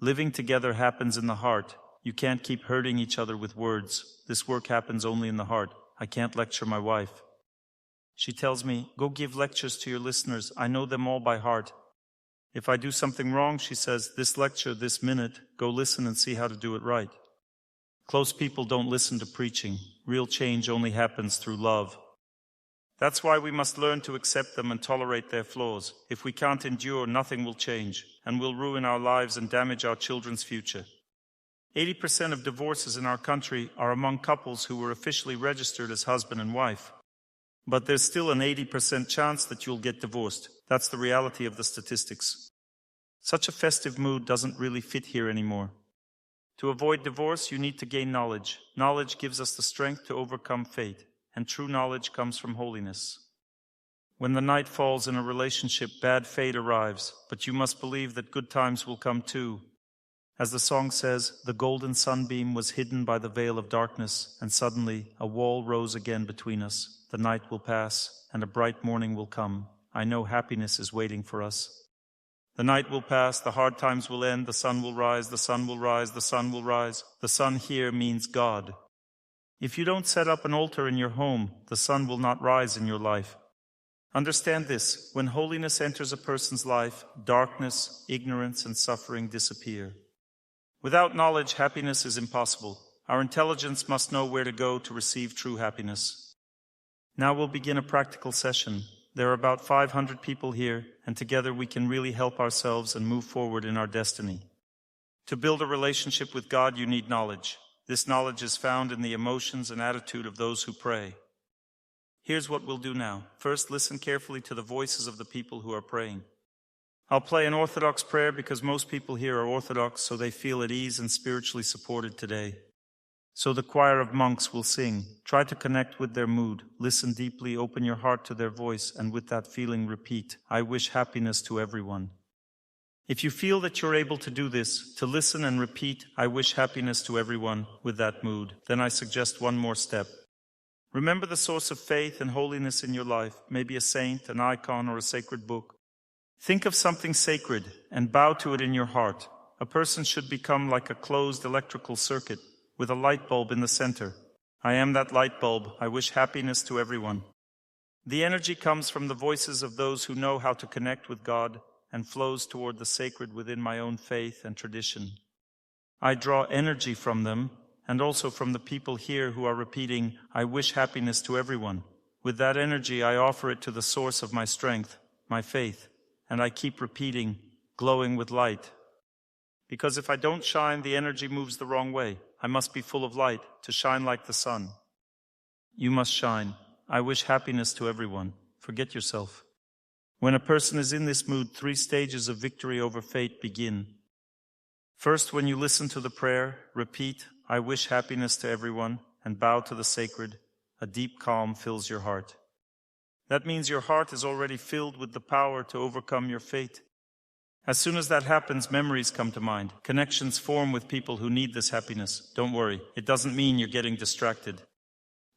S1: Living together happens in the heart. You can't keep hurting each other with words. This work happens only in the heart. I can't lecture my wife. She tells me, go give lectures to your listeners. I know them all by heart. If I do something wrong, she says, this lecture, this minute, go listen and see how to do it right. Close people don't listen to preaching. Real change only happens through love. That's why we must learn to accept them and tolerate their flaws. If we can't endure, nothing will change, and will ruin our lives and damage our children's future. 80% of divorces in our country are among couples who were officially registered as husband and wife. But there's still an 80% chance that you'll get divorced. That's the reality of the statistics. Such a festive mood doesn't really fit here anymore. To avoid divorce, you need to gain knowledge. Knowledge gives us the strength to overcome fate, and true knowledge comes from holiness. When the night falls in a relationship, bad fate arrives, but you must believe that good times will come too. As the song says, the golden sunbeam was hidden by the veil of darkness, and suddenly a wall rose again between us. The night will pass, and a bright morning will come. I know happiness is waiting for us. The night will pass, the hard times will end, the sun will rise, the sun will rise, the sun will rise. The sun here means God. If you don't set up an altar in your home, the sun will not rise in your life. Understand this, when holiness enters a person's life, darkness, ignorance, and suffering disappear. Without knowledge, happiness is impossible. Our intelligence must know where to go to receive true happiness. Now we'll begin a practical session. There are about 500 people here, and together we can really help ourselves and move forward in our destiny. To build a relationship with God, you need knowledge. This knowledge is found in the emotions and attitude of those who pray. Here's what we'll do now. First, listen carefully to the voices of the people who are praying. I'll play an Orthodox prayer because most people here are Orthodox, so they feel at ease and spiritually supported today. So the choir of monks will sing. Try to connect with their mood. Listen deeply, open your heart to their voice, and with that feeling repeat, I wish happiness to everyone. If you feel that you're able to do this, to listen and repeat, I wish happiness to everyone, with that mood, then I suggest one more step. Remember the source of faith and holiness in your life, maybe a saint, an icon, or a sacred book. Think of something sacred and bow to it in your heart. A person should become like a closed electrical circuit with a light bulb in the center. I am that light bulb. I wish happiness to everyone. The energy comes from the voices of those who know how to connect with God and flows toward the sacred within my own faith and tradition. I draw energy from them and also from the people here who are repeating, I wish happiness to everyone. With that energy, I offer it to the source of my strength, my faith. And I keep repeating, glowing with light. Because if I don't shine, the energy moves the wrong way. I must be full of light to shine like the sun. You must shine. I wish happiness to everyone. Forget yourself. When a person is in this mood, 3 stages of victory over fate begin. First, when you listen to the prayer, repeat, I wish happiness to everyone, and bow to the sacred. A deep calm fills your heart. That means your heart is already filled with the power to overcome your fate. As soon as that happens, memories come to mind. Connections form with people who need this happiness. Don't worry, it doesn't mean you're getting distracted.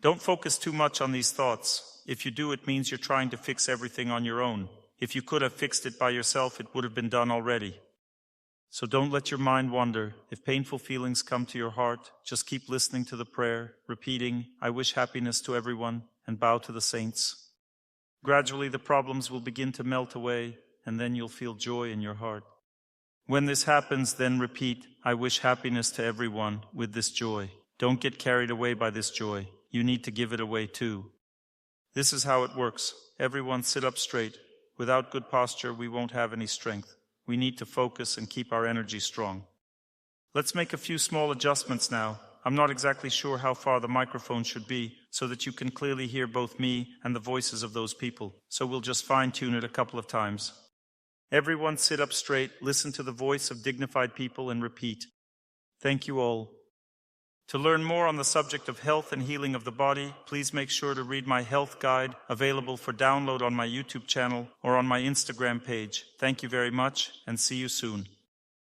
S1: Don't focus too much on these thoughts. If you do, it means you're trying to fix everything on your own. If you could have fixed it by yourself, it would have been done already. So don't let your mind wander. If painful feelings come to your heart, just keep listening to the prayer, repeating, I wish happiness to everyone, and bow to the saints. Gradually, the problems will begin to melt away, and then you'll feel joy in your heart. When this happens, then repeat, I wish happiness to everyone with this joy. Don't get carried away by this joy. You need to give it away too. This is how it works. Everyone sit up straight. Without good posture, we won't have any strength. We need to focus and keep our energy strong. Let's make a few small adjustments now. I'm not exactly sure how far the microphone should be so that you can clearly hear both me and the voices of those people. So we'll just fine-tune it a couple of times. Everyone sit up straight, listen to the voice of dignified people and repeat. Thank you all. To learn more on the subject of health and healing of the body, please make sure to read my health guide, available for download on my YouTube channel or on my Instagram page. Thank you very much, and see you soon.